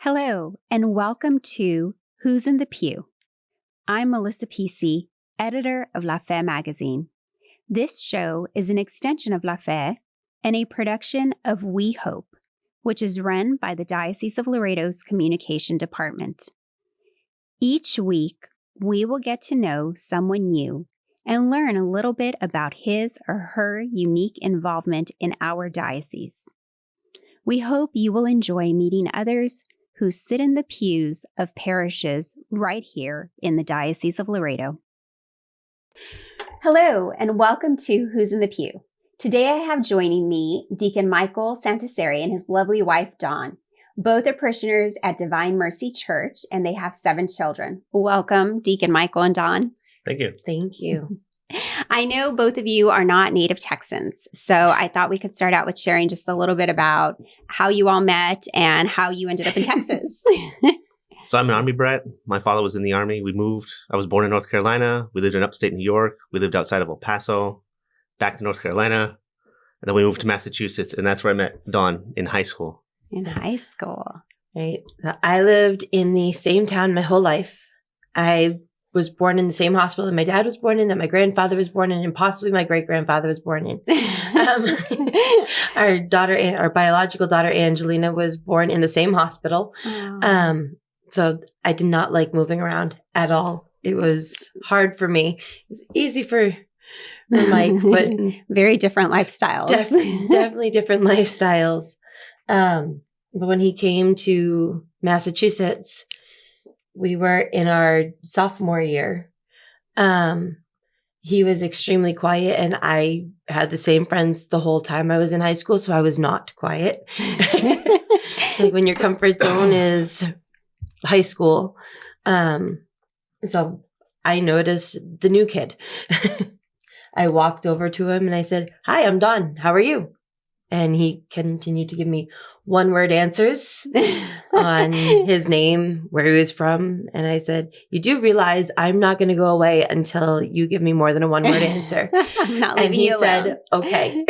Hello, and welcome to Who's in the Pew. I'm Melissa Pesey, editor of La Fe magazine. This show is an extension of La Fe and a production of We Hope, which is run by the Diocese of Laredo's Communication Department. Each week, we will get to know someone new and learn a little bit about his or her unique involvement in our diocese. We hope you will enjoy meeting others who sit in the pews of parishes right here in the Diocese of Laredo. Hello, and welcome to Who's in the Pew. Today I have joining me Deacon Michael Santaseri and his lovely wife, Dawn. Both are parishioners at Divine Mercy Church, and they have 7 children. Welcome, Deacon Michael and Dawn. Thank you. Thank you. I know both of you are not native Texans, so I thought we could start out with sharing just a little bit about how you all met and how you ended up in Texas. So I'm an Army brat. My father was in the Army. We moved. I was born in North Carolina. We lived in upstate New York. We lived outside of El Paso, back to North Carolina. And then we moved to Massachusetts, and that's where I met Dawn in high school. In high school. Right. I lived in the same town my whole life. I was born in the same hospital that my dad was born in, that my grandfather was born in, and possibly my great-grandfather was born in. Our biological daughter, Angelina, was born in the same hospital. Oh. So I did not like moving around at all. It was hard for me. It was easy for Mike, but very different lifestyles. Definitely different lifestyles. But when he came to Massachusetts, we were in our sophomore year. He was extremely quiet, and I had the same friends the whole time I was in high school, so I was not quiet. Like when your comfort zone is high school. So I noticed the new kid. I walked over to him and I said, "Hi, I'm Dawn. How are you?" And he continued to give me one-word answers on his name, where he was from. And I said, "You do realize I'm not going to go away until you give me more than a one-word answer." I'm not leaving you alone. Said, "Okay."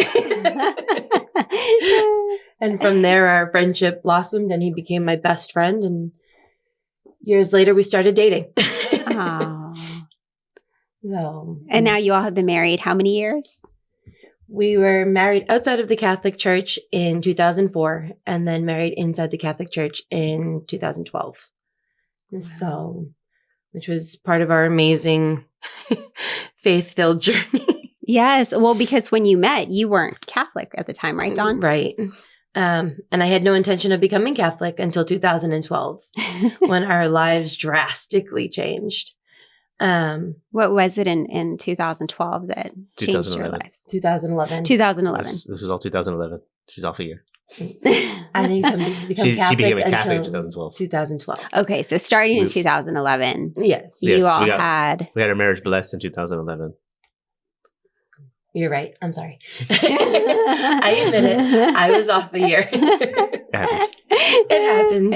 And from there, our friendship blossomed, and he became my best friend. And years later, we started dating. Aww. So, And now you all have been married how many years? We were married outside of the Catholic Church in 2004, and then married inside the Catholic Church in 2012. Wow. So, which was part of our amazing faith-filled journey. Yes. Well, because when you met, you weren't Catholic at the time, right, Dawn? Right. And I had no intention of becoming Catholic until 2012, when our lives drastically changed. What was it in 2012 that changed your lives? 2011. 2011. This was all 2011. She's off a year. I didn't become Catholic she became a Catholic in until 2012. 2012. Okay, so starting in 2011. Yes. You all we had our marriage blessed in 2011. You're right. I'm sorry. I admit it. I was off a year. It happens.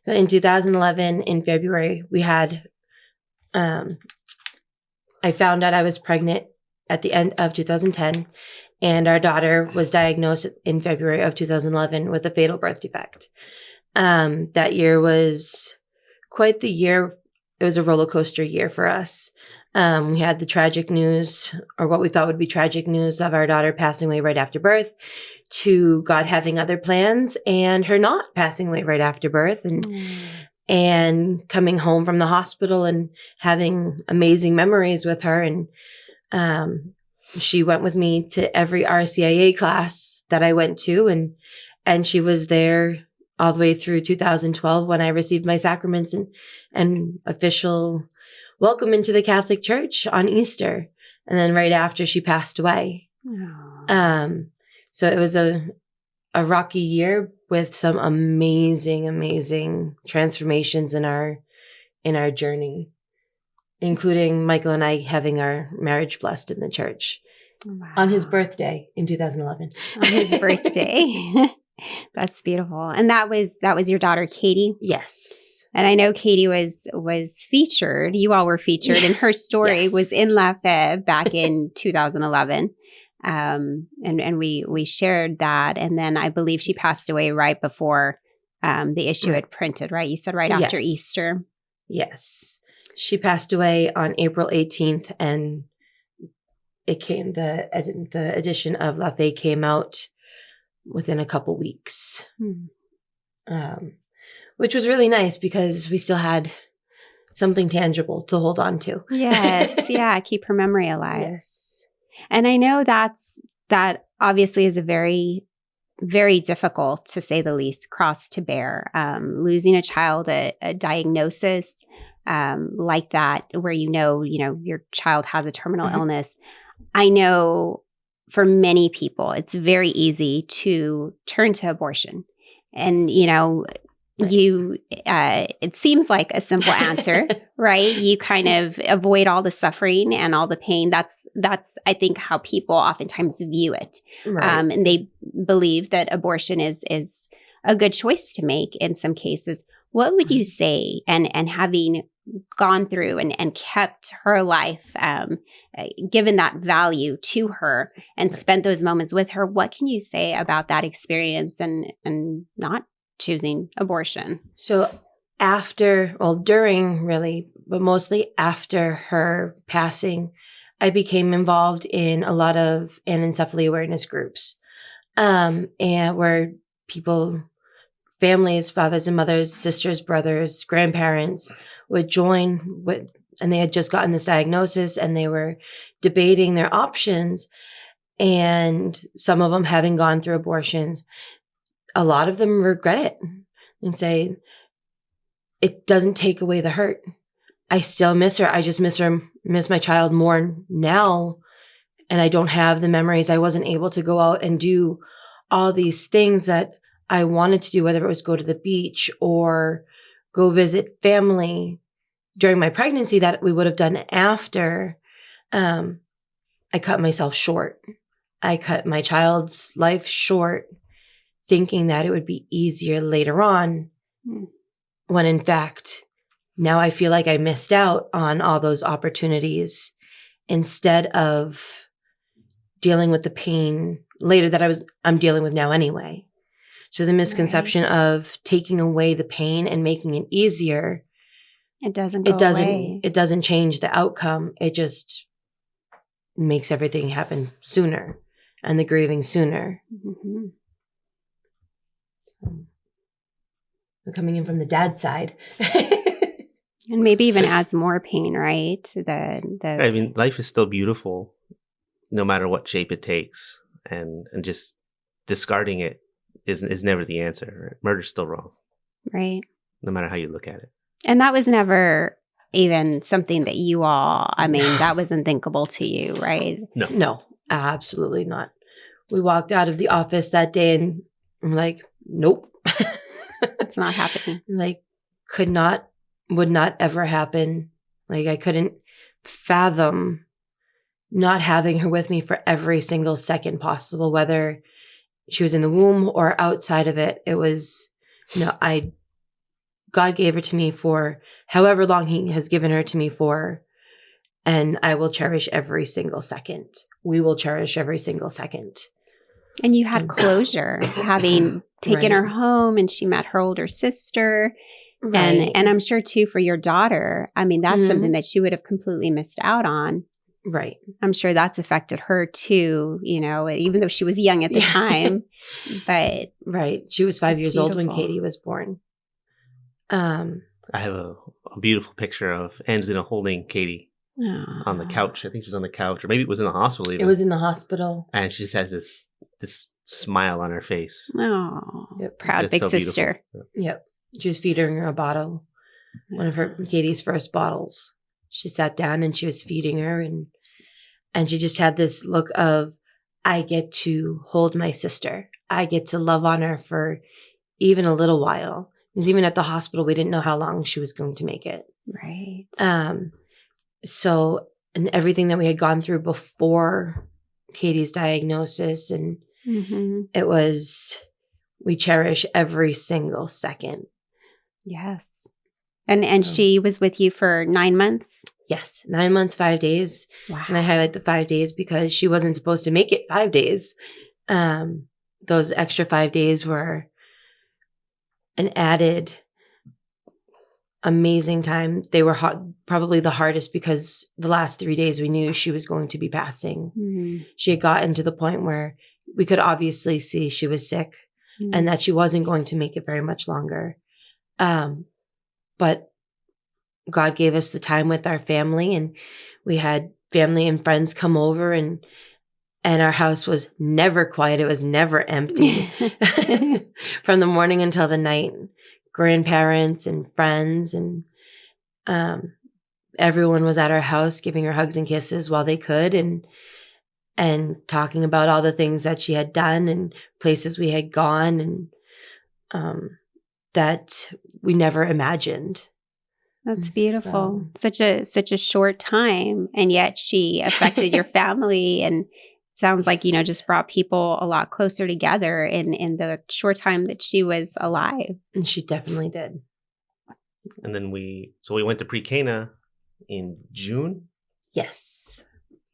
So in 2011, in February, we had, I found out I was pregnant at the end of 2010, and our daughter was diagnosed in February of 2011 with a fatal birth defect. That year was quite the year. It was a roller coaster year for us. We had the tragic news, or what we thought would be tragic news, of our daughter passing away right after birth, to God having other plans and her not passing away right after birth, and coming home from the hospital and having amazing memories with her. And she went with me to every RCIA class that I went to, and she was there all the way through 2012 when I received my sacraments and official welcome into the Catholic Church on Easter. And then right after, she passed away. So it was a rocky year with some amazing transformations in our journey, including Michael and I having our marriage blessed in the church. Wow. On his birthday in 2011. On his birthday. That's beautiful. And that was your daughter, Katie? Yes. And I know Katie was featured. You all were featured, and her story was in La Fe back in 2011. And we shared that. And then I believe she passed away right before the issue had printed, right? You said right after Yes. Easter. Yes. She passed away on April 18th, and it came, the edition of La Fée came out within a couple weeks, which was really nice because we still had something tangible to hold on to. Yes. Yeah. Keep her memory alive. Yes. And I know that obviously is a very, very difficult, to say the least, cross to bear. Losing a child, a diagnosis like that, where your child has a terminal illness. I know for many people, it's very easy to turn to abortion, and it seems like a simple answer, right? You kind of avoid all the suffering and all the pain. That's I think how people oftentimes view it. Right. And they believe that abortion is a good choice to make in some cases. What would you say, and having gone through and kept her life, given that value to her and spent those moments with her, what can you say about that experience and not choosing abortion? So during really, but mostly after her passing, I became involved in a lot of anencephaly awareness groups, and where people, families, fathers and mothers, sisters, brothers, grandparents would join with, and they had just gotten this diagnosis and they were debating their options. And some of them having gone through abortions, a lot of them regret it and say, it doesn't take away the hurt. I still miss her. I just miss my child more now. And I don't have the memories. I wasn't able to go out and do all these things that I wanted to do, whether it was go to the beach or go visit family during my pregnancy that we would have done after. I cut myself short. I cut my child's life short, thinking that it would be easier later on, when in fact, now I feel like I missed out on all those opportunities instead of dealing with the pain later that I'm dealing with now anyway. So the misconception of taking away the pain and making it easier, it doesn't away. It doesn't change the outcome. It just makes everything happen sooner and the grieving sooner. Mm-hmm. Coming in from the dad's side. And maybe even adds more pain, right? I mean, life is still beautiful no matter what shape it takes. And just discarding it is never the answer. Murder's still wrong. Right. No matter how you look at it. And that was never even something that you all, that was unthinkable to you, right? No, absolutely not. We walked out of the office that day and I'm like, nope. It's not happening. Like, would not ever happen. Like, I couldn't fathom not having her with me for every single second possible, whether she was in the womb or outside of it. It was, God gave her to me for however long He has given her to me for, and I will cherish every single second. We will cherish every single second. And you had closure, having taken her home, and she met her older sister. Right. And I'm sure, too, for your daughter, that's something that she would have completely missed out on. Right. I'm sure that's affected her, too, even though she was young at the time. But right. She was 5 years old when Katie was born. I have a beautiful picture of Angela holding Katie on the couch. I think she's on the couch, or maybe it was in the hospital even. It was in the hospital. And she just has this smile on her face. Oh, proud big sister. Yep. She was feeding her a bottle, one of Katie's first bottles. She sat down and she was feeding her, and she just had this look of, I get to hold my sister. I get to love on her for even a little while. Because even at the hospital, we didn't know how long she was going to make it. Right. So, and everything that we had gone through before Katie's diagnosis, and it was, we cherish every single second. Yes. And she was with you for 9 months? Yes. 9 months, 5 days. Wow. And I highlight the 5 days because she wasn't supposed to make it 5 days. Those extra 5 days were an added amazing time. They were probably the hardest because the last 3 days we knew she was going to be passing. Mm-hmm. She had gotten to the point where we could obviously see she was sick and that she wasn't going to make it very much longer. But God gave us the time with our family, and we had family and friends come over, and our house was never quiet. It was never empty from the morning until the night. Grandparents and friends and everyone was at our house giving her hugs and kisses while they could, and talking about all the things that she had done and places we had gone, and that we never imagined. That's beautiful. Such a short time, and yet she affected your family, and sounds like, just brought people a lot closer together in the short time that she was alive. And she definitely did. And then we went to pre-Cana in June. Yes.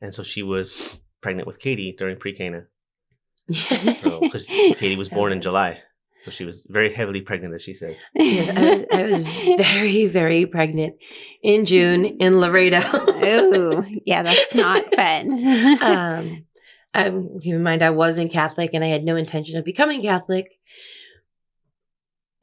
And so she was pregnant with Katie during pre-Cana. Because Katie was born in July. So she was very heavily pregnant, as she said. Yes, I was very, very pregnant in June in Laredo. Oh, yeah, that's not fun. Keep in mind, I wasn't Catholic and I had no intention of becoming Catholic.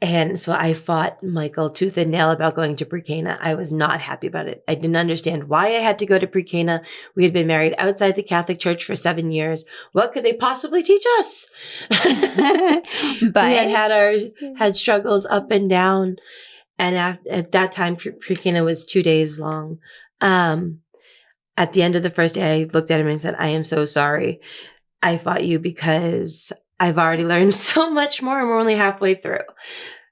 And so I fought Michael tooth and nail about going to pre-Cana. I was not happy about it. I didn't understand why I had to go to pre-Cana. We had been married outside the Catholic Church for 7 years. What could they possibly teach us? But we had struggles up and down. And at that time, pre-Cana was 2 days long. At the end of the first day, I looked at him and said, I am so sorry. I fought you because I've already learned so much more and we're only halfway through.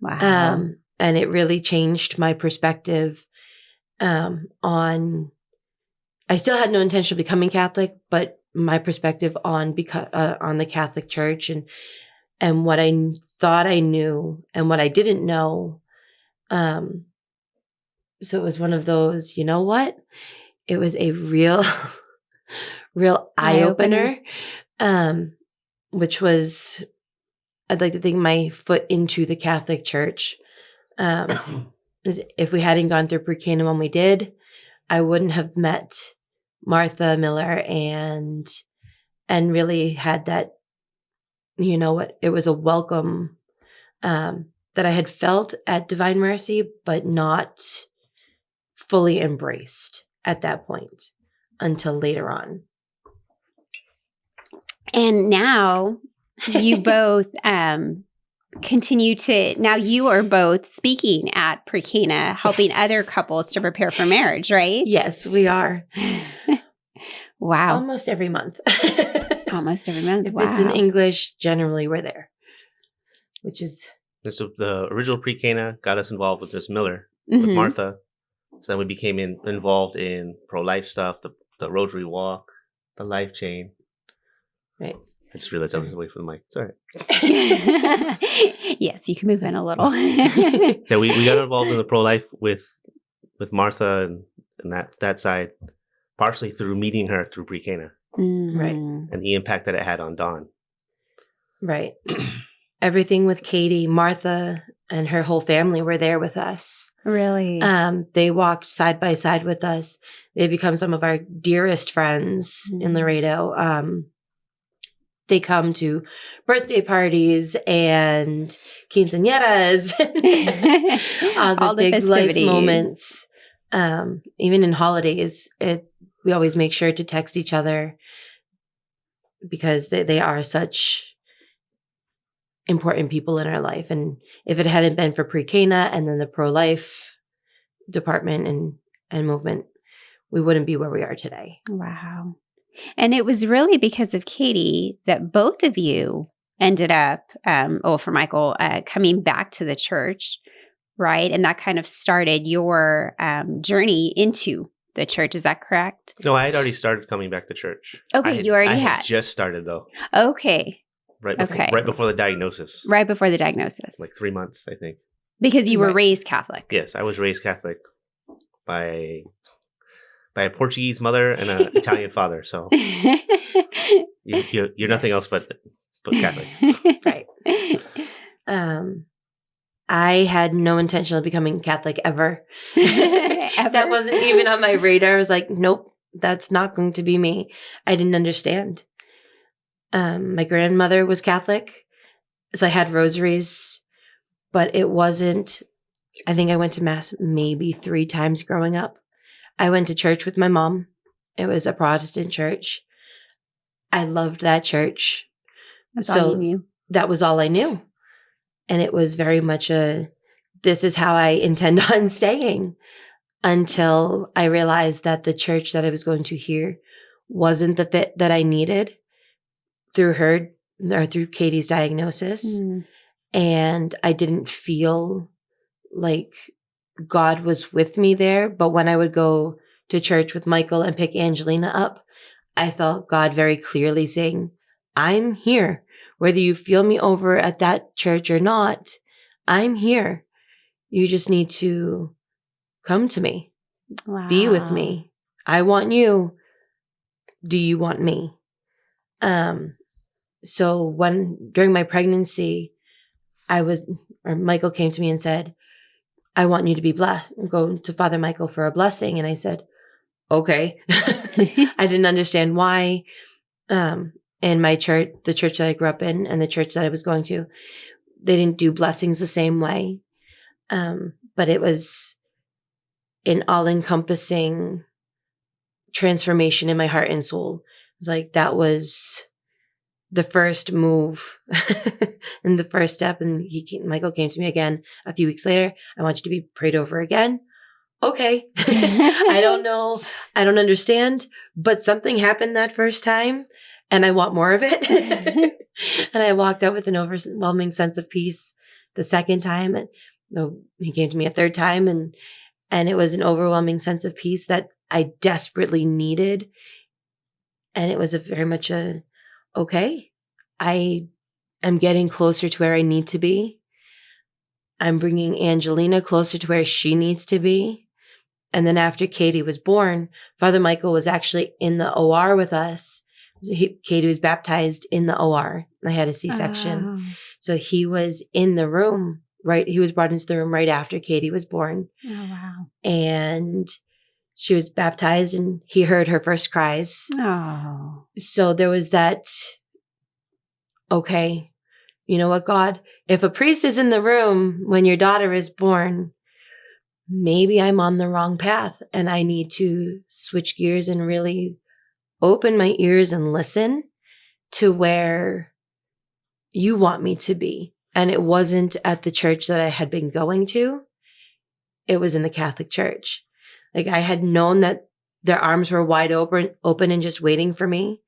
Wow. And it really changed my perspective on, I still had no intention of becoming Catholic, but my perspective on the Catholic Church and what I thought I knew and what I didn't know. So it was one of those, you know what? It was a real eye-opener, which was, I'd like to think, my foot into the Catholic Church. If we hadn't gone through pre-Cana when we did, I wouldn't have met Martha Miller and really had that, it was a welcome that I had felt at Divine Mercy, but not fully embraced at that point until later on. And now you both continue to, now you are both speaking at pre-Cana, helping other couples to prepare for marriage, right? Yes, we are. Wow. Almost every month. Almost every month. If wow. it's in English, generally we're there, which is... So the original pre-Cana got us involved with Miss Miller, with Martha. So then we became involved in pro-life stuff, the Rotary Walk, the Life Chain. Right. I just realized I was away from the mic. Sorry. Yes, you can move in a little. So we got involved in the pro-life with Martha and that side, partially through meeting her through pre-Cana. Right. And the impact that it had on Dawn. Right. Everything with Katie, Martha, and her whole family were there with us. Really? They walked side by side with us. They've become some of our dearest friends in Laredo. They come to birthday parties and quinceañeras, all the big life moments. Even in holidays, we always make sure to text each other because they are such important people in our life. And if it hadn't been for pre-Cana and then the pro-life department and movement, we wouldn't be where we are today. Wow. And it was really because of Katie that both of you ended up, for Michael, coming back to the church, right? And that kind of started your journey into the church. Is that correct? No, I had already started coming back to church. Okay, you already had. I just started, though. Okay. Right before the diagnosis. Right before the diagnosis. Like 3 months, I think. Because you were raised Catholic. Yes, I was raised Catholic by a Portuguese mother and an Italian father. So you're nothing else but Catholic. Right. I had no intention of becoming Catholic ever. Ever? That wasn't even on my radar. I was like, nope, that's not going to be me. I didn't understand. My grandmother was Catholic, so I had rosaries, but it wasn't, I think I went to Mass maybe 3 times growing up. I went to church with my mom. It was a Protestant church. I loved that church. That's all you knew. That was all I knew. And it was very much this is how I intend on staying, until I realized that the church that I was going to here wasn't the fit that I needed through Katie's diagnosis. And I didn't feel like God was with me there. But when I would go to church with Michael and pick Angelina up, I felt God very clearly saying, I'm here. Whether you feel me over at that church or not, I'm here. You just need to come to me. Wow. Be with me. I want you. Do you want me? So during my pregnancy, Michael came to me and said, I want you to be blessed. Go to Father Michael for a blessing. And I said, okay. I didn't understand why. In my church, the church that I grew up in and the church that I was going to, they didn't do blessings the same way. But it was an all-encompassing transformation in my heart and soul. It was like, that was the first move and the first step. And Michael came to me again a few weeks later. I want you to be prayed over again. Okay. I don't know. I don't understand, but something happened that first time and I want more of it. And I walked out with an overwhelming sense of peace the second time. And he came to me a third time and it was an overwhelming sense of peace that I desperately needed. And it was very much okay, I am getting closer to where I need to be. I'm bringing Angelina closer to where she needs to be. And then after Katie was born, Father Michael was actually in the OR with us. Katie was baptized in the OR. I had a C-section. Oh. So he was in the room, right? He was brought into the room right after Katie was born. Oh, wow. And she was baptized and he heard her first cries. Oh. So there was that, okay, you know what, God? If a priest is in the room when your daughter is born, maybe I'm on the wrong path and I need to switch gears and really open my ears and listen to where you want me to be. And it wasn't at the church that I had been going to. It was in the Catholic Church. Like, I had known that their arms were wide open and just waiting for me.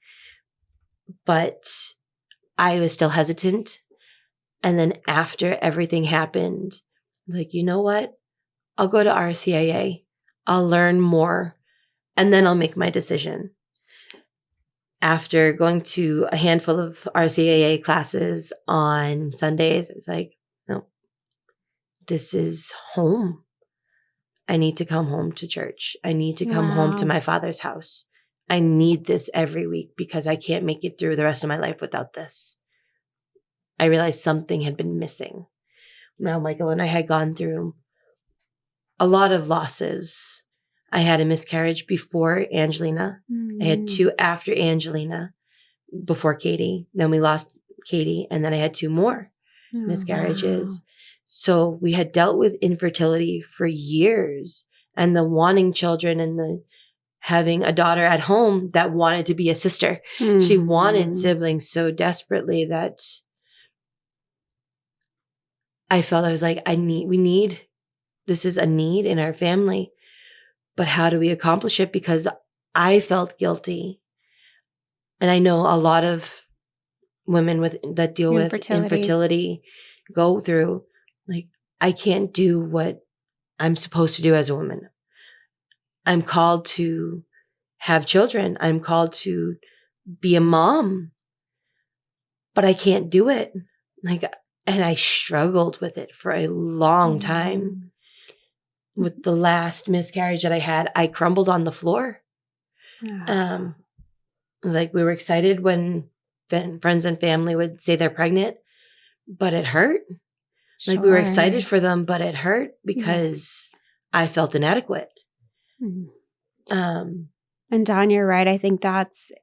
But I was still hesitant. And then after everything happened, like, you know what? I'll go to RCIA. I'll learn more. And then I'll make my decision. After going to a handful of RCIA classes on Sundays, it was like, no, this is home. I need to come home to church. I need to come home to my Father's house. I need this every week because I can't make it through the rest of my life without this. I realized something had been missing. Now, Michael and I had gone through a lot of losses. I had a miscarriage before Angelina. I had 2 after Angelina, before Katie. Then we lost Katie, and then I had 2 more miscarriages. Wow. So we had dealt with infertility for years, and the wanting children and the having a daughter at home that wanted to be a sister. She wanted siblings so desperately that I felt, I was like, this is a need in our family. But how do we accomplish it? Because I felt guilty. And I know a lot of women that deal with infertility go through, like, I can't do what I'm supposed to do as a woman. I'm called to have children. I'm called to be a mom, but I can't do it. And I struggled with it for a long time. With the last miscarriage that I had, I crumbled on the floor. Like, we were excited when friends and family would say they're pregnant, but it hurt. Like we were Sure. excited for them, but it hurt because I felt inadequate. And Dawn, you're right. I think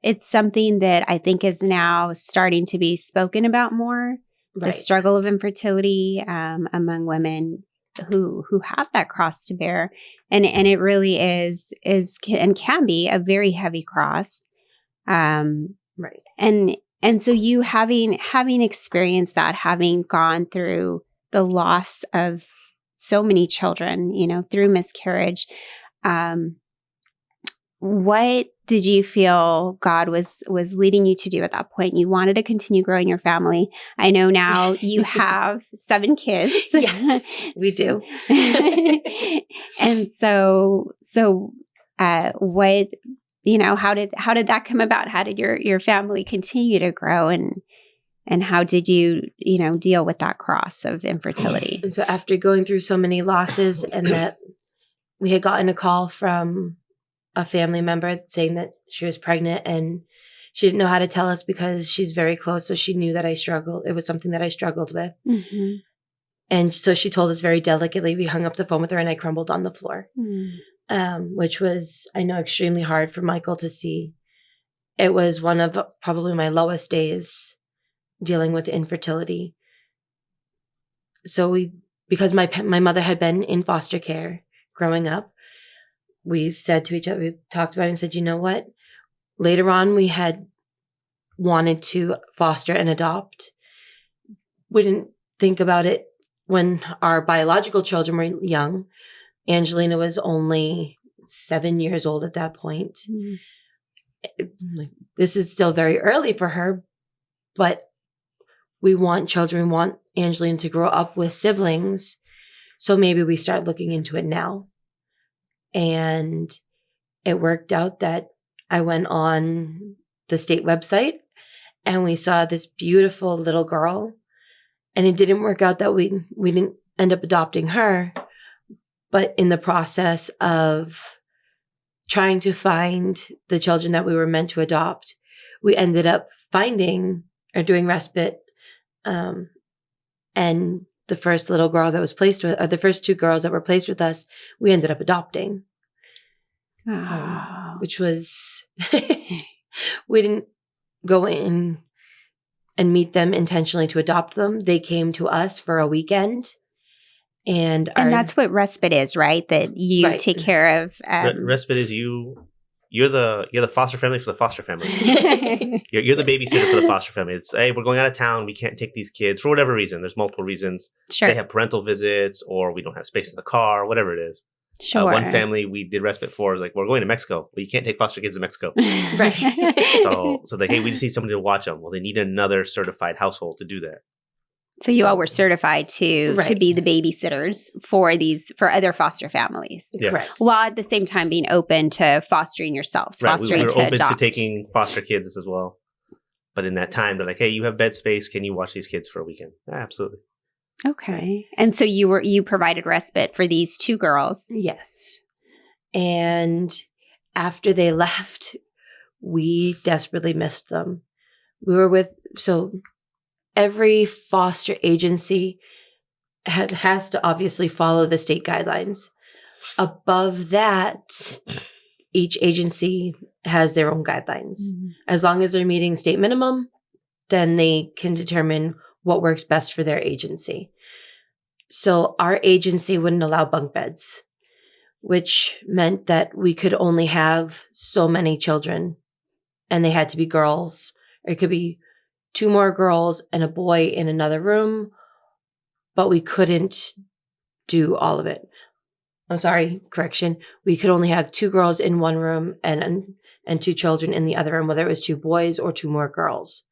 it's something that I think is now starting to be spoken about more. The Right. struggle of infertility among women who have that cross to bear, and it really is and can be a very heavy cross. Right. And so you having experienced that, having gone through the loss of so many children, through miscarriage, what did you feel God was leading you to do at that point? You wanted to continue growing your family. I know now you have 7 kids. Yes, we do. And so what, how did that come about? How did your family continue to grow, and how did you, deal with that cross of infertility? And so after going through so many losses, and that we had gotten a call from a family member saying that she was pregnant, and she didn't know how to tell us because she's very close. So she knew that I struggled. It was something that I struggled with. Mm-hmm. And so she told us very delicately. We hung up the phone with her, and I crumbled on the floor, which was, I know, extremely hard for Michael to see. It was one of probably my lowest days dealing with infertility. So because my mother had been in foster care growing up, we said to each other, we talked about it and said, you know what? Later on, we had wanted to foster and adopt. We didn't think about it when our biological children were young. Angelina was only 7 years old at that point. This is still very early for her, but we want children, we want Angelina to grow up with siblings. So maybe we start looking into it now. And it worked out that I went on the state website and we saw this beautiful little girl. And it didn't work out that we didn't end up adopting her. But in the process of trying to find the children that we were meant to adopt, we ended up finding or doing respite. And the first little girl that was placed with, or the first 2 girls that were placed with us, we ended up adopting. Which was, we didn't go in and meet them intentionally to adopt them. They came to us for a weekend. And that's what respite is, right? That you take care of. Respite is you're the foster family for the foster family. you're the babysitter for the foster family. It's, hey, we're going out of town. We can't take these kids for whatever reason. There's multiple reasons. Sure. They have parental visits, or we don't have space in the car, whatever it is. Sure. One family we did respite for is like, we're going to Mexico. Well, you can't take foster kids to Mexico. Right. So like, hey, we just need somebody to watch them. Well, they need another certified household to do that. So you all were certified to be the babysitters for other foster families. Yes. Correct. While at the same time being open to fostering yourselves, Right. fostering we were to open adopt. to taking foster kids as well. But in that time, they're like, hey, you have bed space. Can you watch these kids for a weekend? Absolutely. Okay. And so you provided respite for these 2 girls. Yes. And after they left, we desperately missed them. Every foster agency has to obviously follow the state guidelines. Above that, each agency has their own guidelines. Mm-hmm. As long as they're meeting state minimum, then they can determine what works best for their agency. So our agency wouldn't allow bunk beds, which meant that we could only have so many children, and they had to be girls, or it could be 2 more girls and a boy in another room, but we couldn't do all of it. I'm sorry, correction. We could only have 2 girls in one room and 2 children in the other room, whether it was 2 boys or 2 more girls.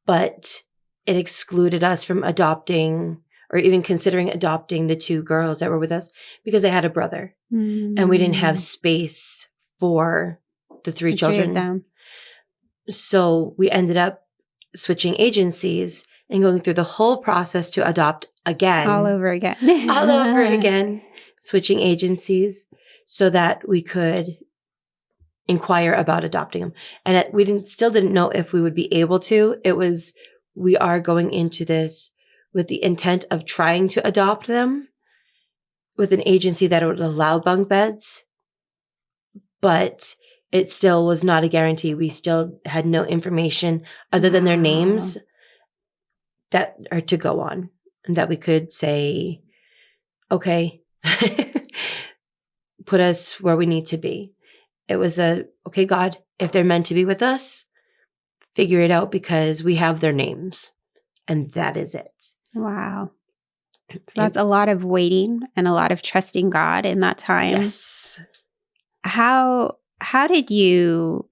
But it excluded us from adopting or even considering adopting the 2 girls that were with us because they had a brother. Mm-hmm. And we didn't have space for the 3 children. 3 of them. So we ended up switching agencies and going through the whole process to adopt again. All over again. All over again. Switching agencies so that we could inquire about adopting them. And we still didn't know if we would be able to. It was, we are going into this with the intent of trying to adopt them with an agency that would allow bunk beds, but it still was not a guarantee. We still had no information other than their names that are to go on, and that we could say, okay, put us where we need to be. It was okay, God, if they're meant to be with us, figure it out, because we have their names, and that is it. Wow. So that's a lot of waiting and a lot of trusting God in that time. Yes. How did you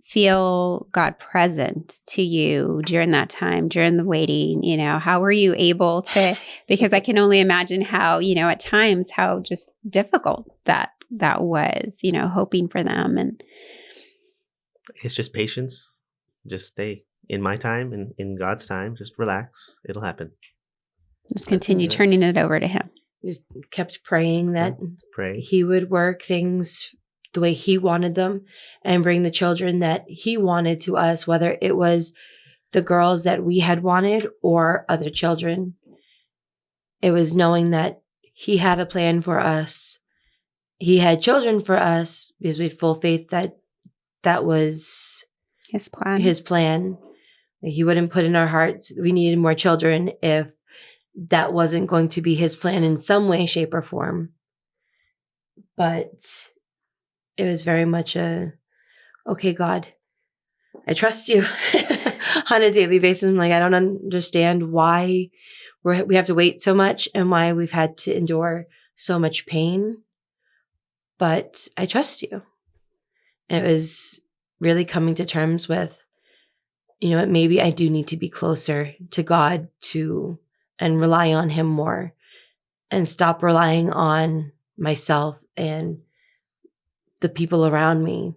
feel God present to you during that time, during the waiting? You know, how were you able to, because I can only imagine how, you know, at times how just difficult that was, you know, hoping for them. And It's just patience. Just stay in my time and in God's time. Just relax. It'll happen. just continue turning it over to Him. Just kept praying that Pray. He would work things the way He wanted them and bring the children that He wanted to us, whether it was the girls that we had wanted or other children. It was knowing that He had a plan for us. He had children for us because we had full faith that that was His plan. His plan. He wouldn't put in our hearts we needed more children if that wasn't going to be His plan in some way, shape, or form. But it was very much okay, God, I trust you on a daily basis. I'm like, I don't understand why we have to wait so much and why we've had to endure so much pain. But I trust you. And it was really coming to terms with, you know what, maybe I do need to be closer to God and rely on Him more and stop relying on myself and the people around me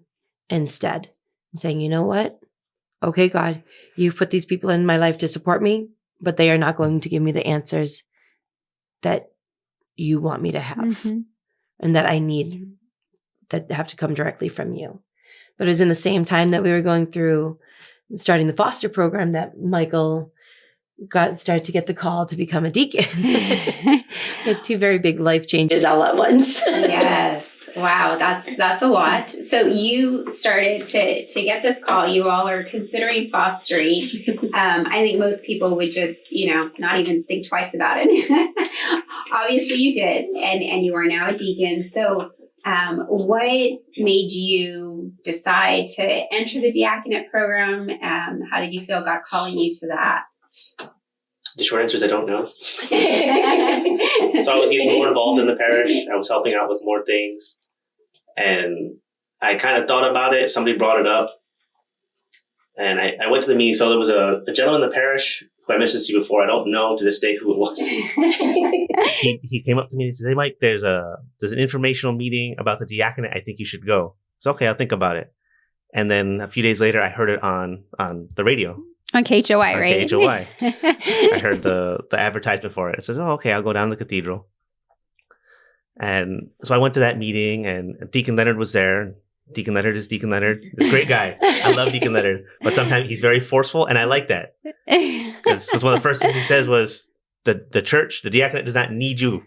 instead. And saying, you know what? Okay, God, you've put these people in my life to support me, but they are not going to give me the answers that you want me to have and that I need, that have to come directly from you. But it was in the same time that we were going through starting the foster program that Michael started to get the call to become a deacon. We had two very big life changes all at once. Yes. Wow, that's a lot. So you started to get this call. You all are considering fostering. I think most people would just, you know, not even think twice about it. Obviously you did, and you are now a deacon. So what made you decide to enter the diaconate program? How did you feel God calling you to that? The short answer is I don't know. So I was getting more involved in the parish. I was helping out with more things. And I kind of thought about it. Somebody brought it up. And I went to the meeting. So there was a gentleman in the parish who I mentioned to you before. I don't know to this day who it was. He came up to me and he said, "Hey, Mike, there's an informational meeting about the diaconate. I think you should go." So, okay, I'll think about it. And then a few days later, I heard it on the radio. On KHOI, right? KHOI. I heard the advertisement for it. I said, "Oh, okay, I'll go down to the cathedral." And so I went to that meeting, and Deacon Leonard was there. Deacon Leonard is Deacon Leonard. He's a great guy. I love Deacon Leonard. But sometimes he's very forceful, and I like that. Because one of the first things he says was, the church, the diaconate does not need you.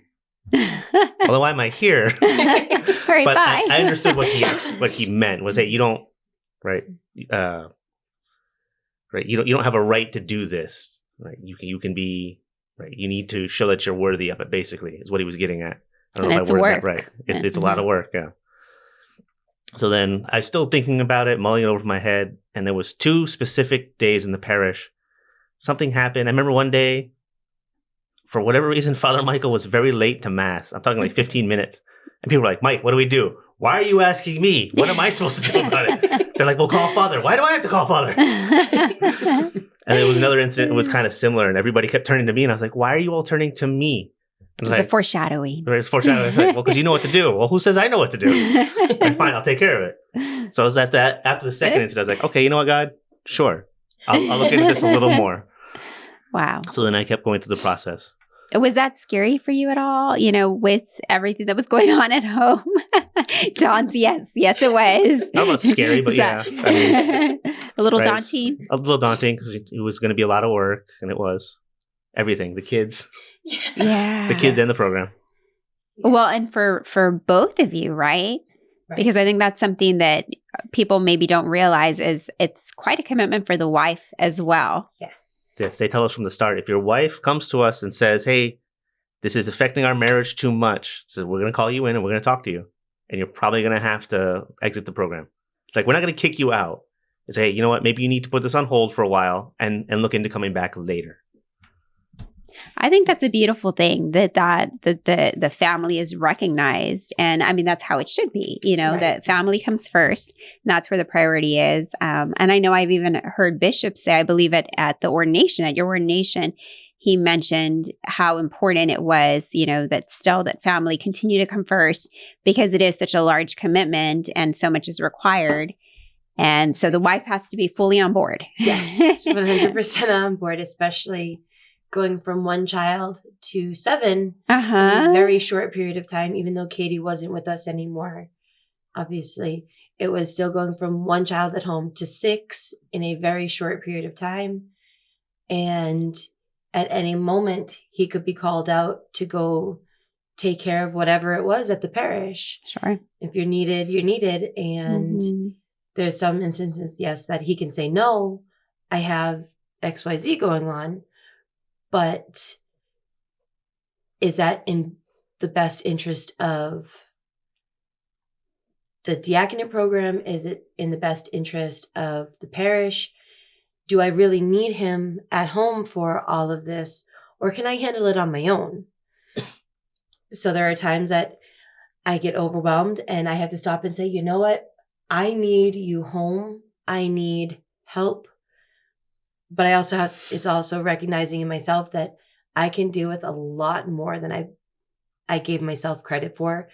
Although why am I here? Right, but bye. I understood what he meant was, hey, you don't, right? Right. You don't have a right to do this. Right. You can be, right. You need to show that you're worthy of it, basically, is what he was getting at. I don't know if I worded that right. It's a lot of work, yeah. So then I was still thinking about it, mulling it over my head, and there was 2 specific days in the parish. Something happened. I remember one day, for whatever reason, Father Michael was very late to Mass. I'm talking like 15 minutes. And people were like, "Mike, what do we do? Why are you asking me? What am I supposed to do about it?" They're like, "Well, call Father." "Why do I have to call Father?" And there was another incident. It was kind of similar, and everybody kept turning to me, and I was like, "Why are you all turning to me?" It was a foreshadowing. It's foreshadowing. It's like, well, because you know what to do. Well, who says I know what to do? Like, fine, I'll take care of it. So I was at that after the second incident. I was like, okay, you know what, God? Sure. I'll look into this a little more. Wow. So then I kept going through the process. Was that scary for you at all? You know, with everything that was going on at home? Dawn's yes, it was. I don't know, scary, but yeah. I mean, a little daunting. A little daunting because it was going to be a lot of work, and it was. everything, the kids, Yeah. the kids and the Yes. program. Well, and for both of you, right? Right. Because I think that's something that people maybe don't realize is it's quite a commitment for the wife as well. Yes. Yes, they tell us from the start, if your wife comes to us and says, hey, this is affecting our marriage too much, so we're going to call you in and we're going to talk to you. And you're probably going to have to exit the program. It's like, we're not going to kick you out. It's, hey, you know what? Maybe you need to put this on hold for a while and look into coming back later. I think that's a beautiful thing that the family is recognized. And I mean, that's how it should be, Right. that family comes first. And that's where the priority is. And I know I've even heard Bishop say, I believe at your ordination, he mentioned how important it was, that family continue to come first because it is such a large commitment and so much is required. And so the wife has to be fully on board. Yes. 100% on board, especially going from 1 child to 7 in a very short period of time, even though Katie wasn't with us anymore. Obviously, it was still going from 1 child at home to 6 in a very short period of time. And at any moment, he could be called out to go take care of whatever it was at the parish. Sure. If you're needed, you're needed. And there's some instances, yes, that he can say, no, I have XYZ going on. But is that in the best interest of the diaconate program? Is it in the best interest of the parish? Do I really need him at home for all of this? Or can I handle it on my own? So there are times that I get overwhelmed and I have to stop and say, you know what? I need you home. I need help. But it's also recognizing in myself that I can deal with a lot more than I gave myself credit for.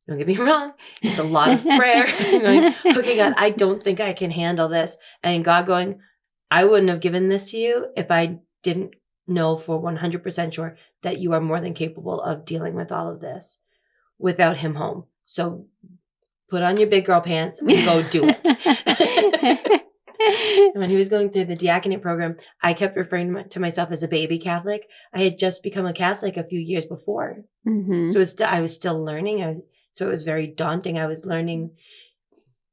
Don't get me wrong. It's a lot of prayer. Going, okay, God, I don't think I can handle this. And God going, I wouldn't have given this to you if I didn't know for 100% sure that you are more than capable of dealing with all of this without him home. So put on your big girl pants and go do it. When he was going through the diaconate program, I kept referring to myself as a baby Catholic. I had just become a Catholic a few years before. So I was still learning. So it was very daunting. I was learning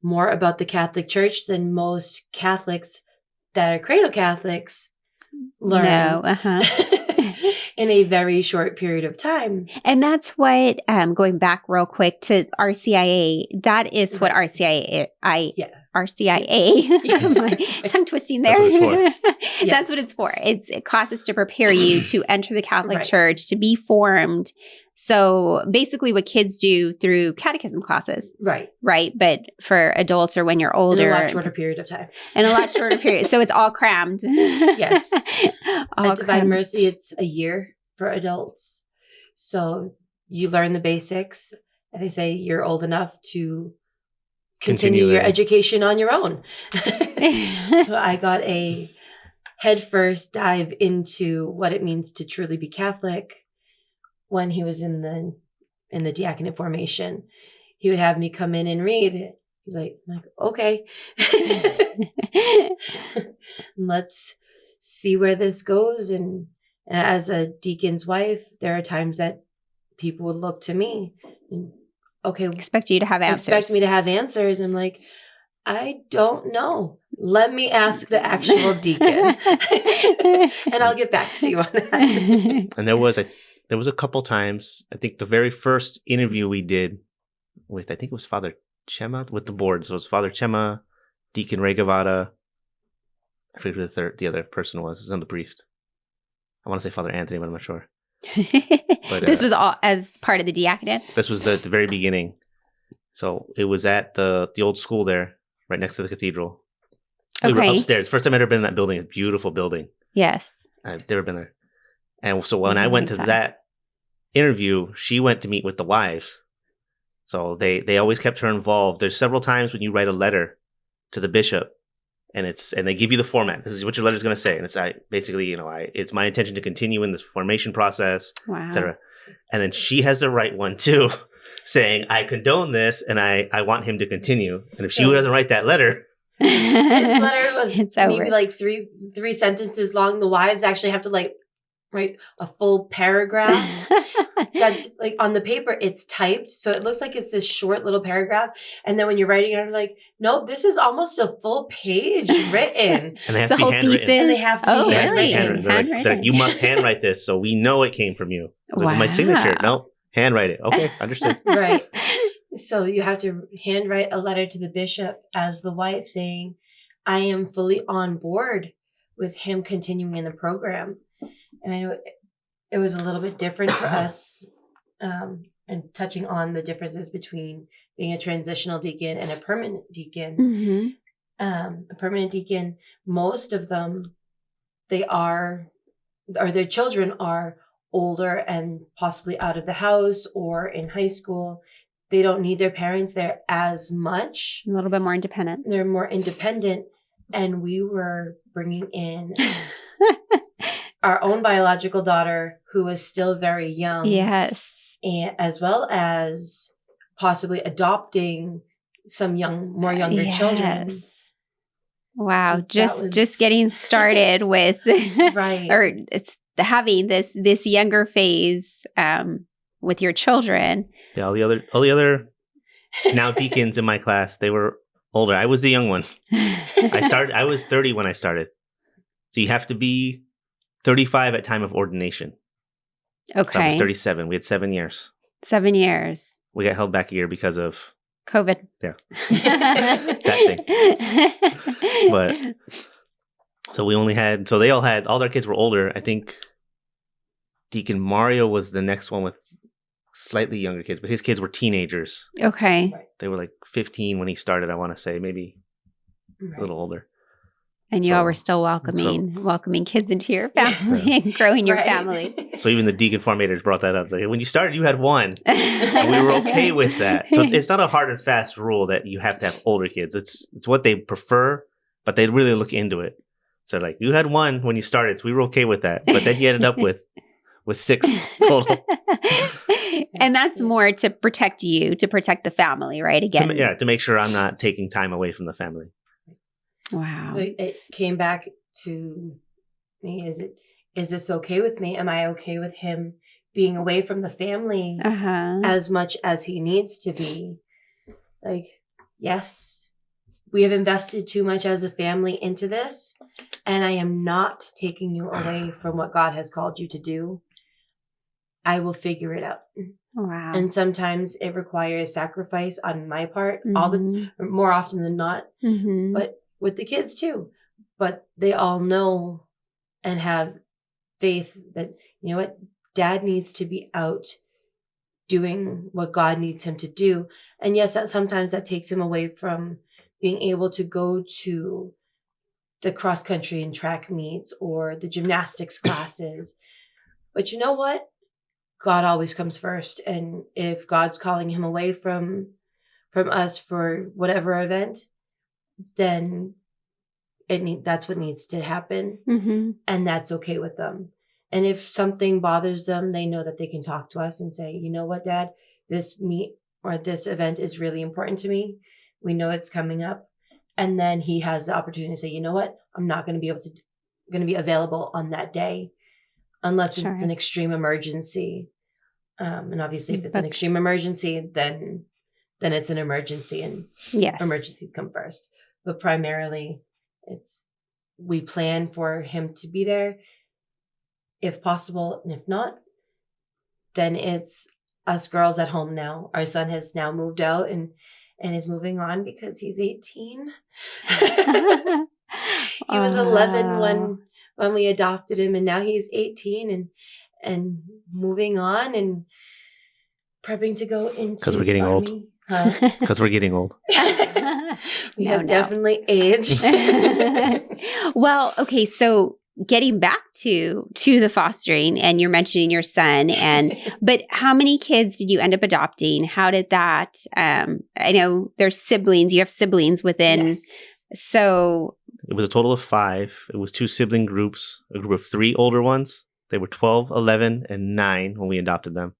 more about the Catholic Church than most Catholics that are cradle Catholics learn in a very short period of time. And that's what, going back real quick to RCIA, that is what RCIA, my tongue twisting there. That's what it's for. Yes. That's what it's for. It's classes to prepare you to enter the Catholic Church, to be formed. So basically what kids do through catechism classes. Right. But for adults or when you're older. In a lot shorter period of time. In a lot shorter period. So it's all crammed. Yes. All At Divine Mercy, it's a year for adults. So you learn the basics. And they say you're old enough to continue your education on your own. So I got a headfirst dive into what it means to truly be Catholic. When he was in the diaconate formation, he would have me come in and read. He's like, okay, let's see where this goes. And as a deacon's wife, there are times that people would look to me and, okay, expect you to have answers. Expect me to have answers. I'm like, I don't know. Let me ask the actual deacon, and I'll get back to you on that. And there was a couple times, I think the very first interview we did with, I think it was Father Chema with the board. So it was Father Chema, Deacon Regavada. I forget who the other person was. It was the priest. I want to say Father Anthony, but I'm not sure. But this was all as part of the diaconate? This was the very beginning. So it was at the old school there, right next to the cathedral. We were upstairs. First time I'd ever been in that building. A beautiful building. Yes. I've never been there. And so when I went to that interview, she went to meet with the wives. So they always kept her involved. There's several times when you write a letter to the bishop and they give you the format. This is what your letter's going to say. And it's basically, it's my intention to continue in this formation process, etc. And then she has to write one too, saying, I condone this and I want him to continue. And if she doesn't write that letter, his letter was maybe like three sentences long. The wives actually have to write a full paragraph. That, like, on the paper, it's typed, so it looks like it's this short little paragraph. And then when you're writing it, I'm like, no, this is almost a full page written. And they have It's a to be whole handwritten. thesis. And they have to be Oh, They have to be really? handwritten. They're like, you must handwrite this so we know it came from you. I was like, well, my signature. No, handwrite it. Okay, understood. Right. So you have to handwrite a letter to the bishop as the wife saying, I am fully on board with him continuing in the program. And I know it was a little bit different for us, and touching on the differences between being a transitional deacon and a permanent deacon. Mm-hmm. A permanent deacon, most of them, their children are older and possibly out of the house or in high school. They don't need their parents there as much. A little bit more independent. They're more independent. And we were bringing in our own biological daughter, who was still very young. Yes. And as well as possibly adopting some more younger children. Wow. So just getting started with right. or having this younger phase with your children. Yeah, all the other now deacons in my class, they were older. I was the young one. I was 30 when I started. So you have to be 35 at time of ordination. Okay. I was 37. We had 7 years. 7 years. We got held back a year because of COVID. Yeah. That thing. But so they all their kids were older. I think Deacon Mario was the next one with slightly younger kids, but his kids were teenagers. Okay. They were like 15 when he started, I want to say, maybe a little older. And you all were still welcoming kids into your family and growing your family. So even the deacon formators brought that up. Like, when you started, you had one. And we were okay with that. So it's not a hard and fast rule that you have to have older kids. It's what they prefer, but they really look into it. So like, you had one when you started, so we were okay with that. But then you ended up with 6 total. And that's more to protect you, to protect the family, right? Again. To make sure I'm not taking time away from the family. Wow. It came back to me. Is this okay with me? Am I okay with him being away from the family as much as he needs to be? Like, yes, we have invested too much as a family into this, and I am not taking you away from what God has called you to do. I will figure it out. Wow. And sometimes it requires sacrifice on my part, more often than not. But with the kids too. But they all know and have faith that, you know what, Dad needs to be out doing what God needs him to do. And yes, sometimes that takes him away from being able to go to the cross country and track meets or the gymnastics classes. But you know what? God always comes first. And if God's calling him away from us for whatever event, then that's what needs to happen. And that's okay with them. And if something bothers them, they know that they can talk to us and say, you know what, Dad, this meet or this event is really important to me. We know it's coming up. And then he has the opportunity to say, you know what, I'm not going to be available on that day unless it's an extreme emergency. And obviously if it's an extreme emergency, then it's an emergency, and emergencies come first. But primarily we plan for him to be there if possible. And if not, then it's us girls at home now. Our son has now moved out and is moving on because he's 18. He was 11 when we adopted him, and now he's 18 and moving on and prepping to go into because we're getting Army. old. Because we're getting old. We have definitely aged. Well, okay, so getting back to the fostering, and you're mentioning your son, but how many kids did you end up adopting? How did that? I know there's siblings. You have siblings within. Yes. So it was a total of 5. It was 2 sibling groups. A group of 3 older ones. They were 12, 11, and 9 when we adopted them,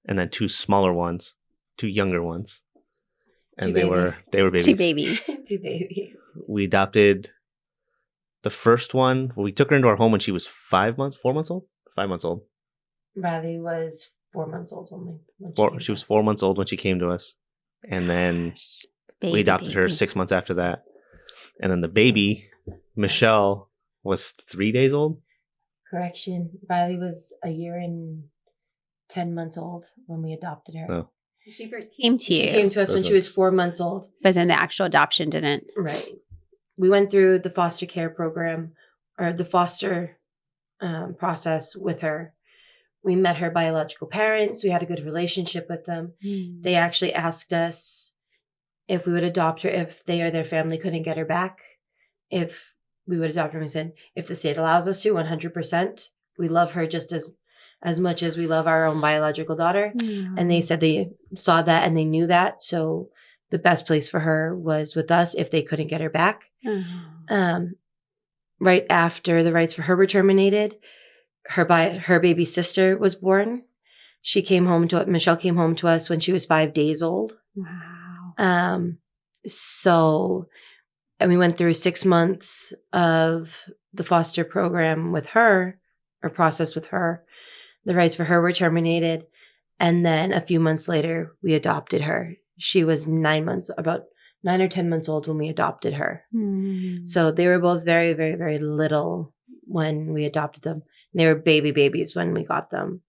and then 2 smaller ones. 2 younger ones, and they were babies. 2 babies. 2 babies. We adopted the first one. We took her into our home when she was 4 months old. 5 months old. Riley was 4 months old only. She was 4 months old when she came to us. And then we adopted her 6 months after that. And then the baby, Michelle, was 3 days old. Correction. Riley was a year and 10 months old when we adopted her. Oh. She first came to you. She came to us when she was 4 months old. But then the actual adoption didn't. Right. We went through the foster care program or the foster process with her. We met her biological parents. We had a good relationship with them. They actually asked us if we would adopt her if they or their family couldn't get her back. If we would adopt her, we said, if the state allows us to, 100%. We love her just as much as we love our own biological daughter. And they said they saw that and they knew that. So the best place for her was with us if they couldn't get her back. Right after the rights for her were terminated, her baby sister was born. Michelle came home to us when she was 5 days old. Wow. And we went through 6 months of the foster program with her, or process with her. The rights for her were terminated. And then a few months later, we adopted her. She was about 9 or 10 months old when we adopted her. So they were both very, very, very little when we adopted them. And they were babies when we got them.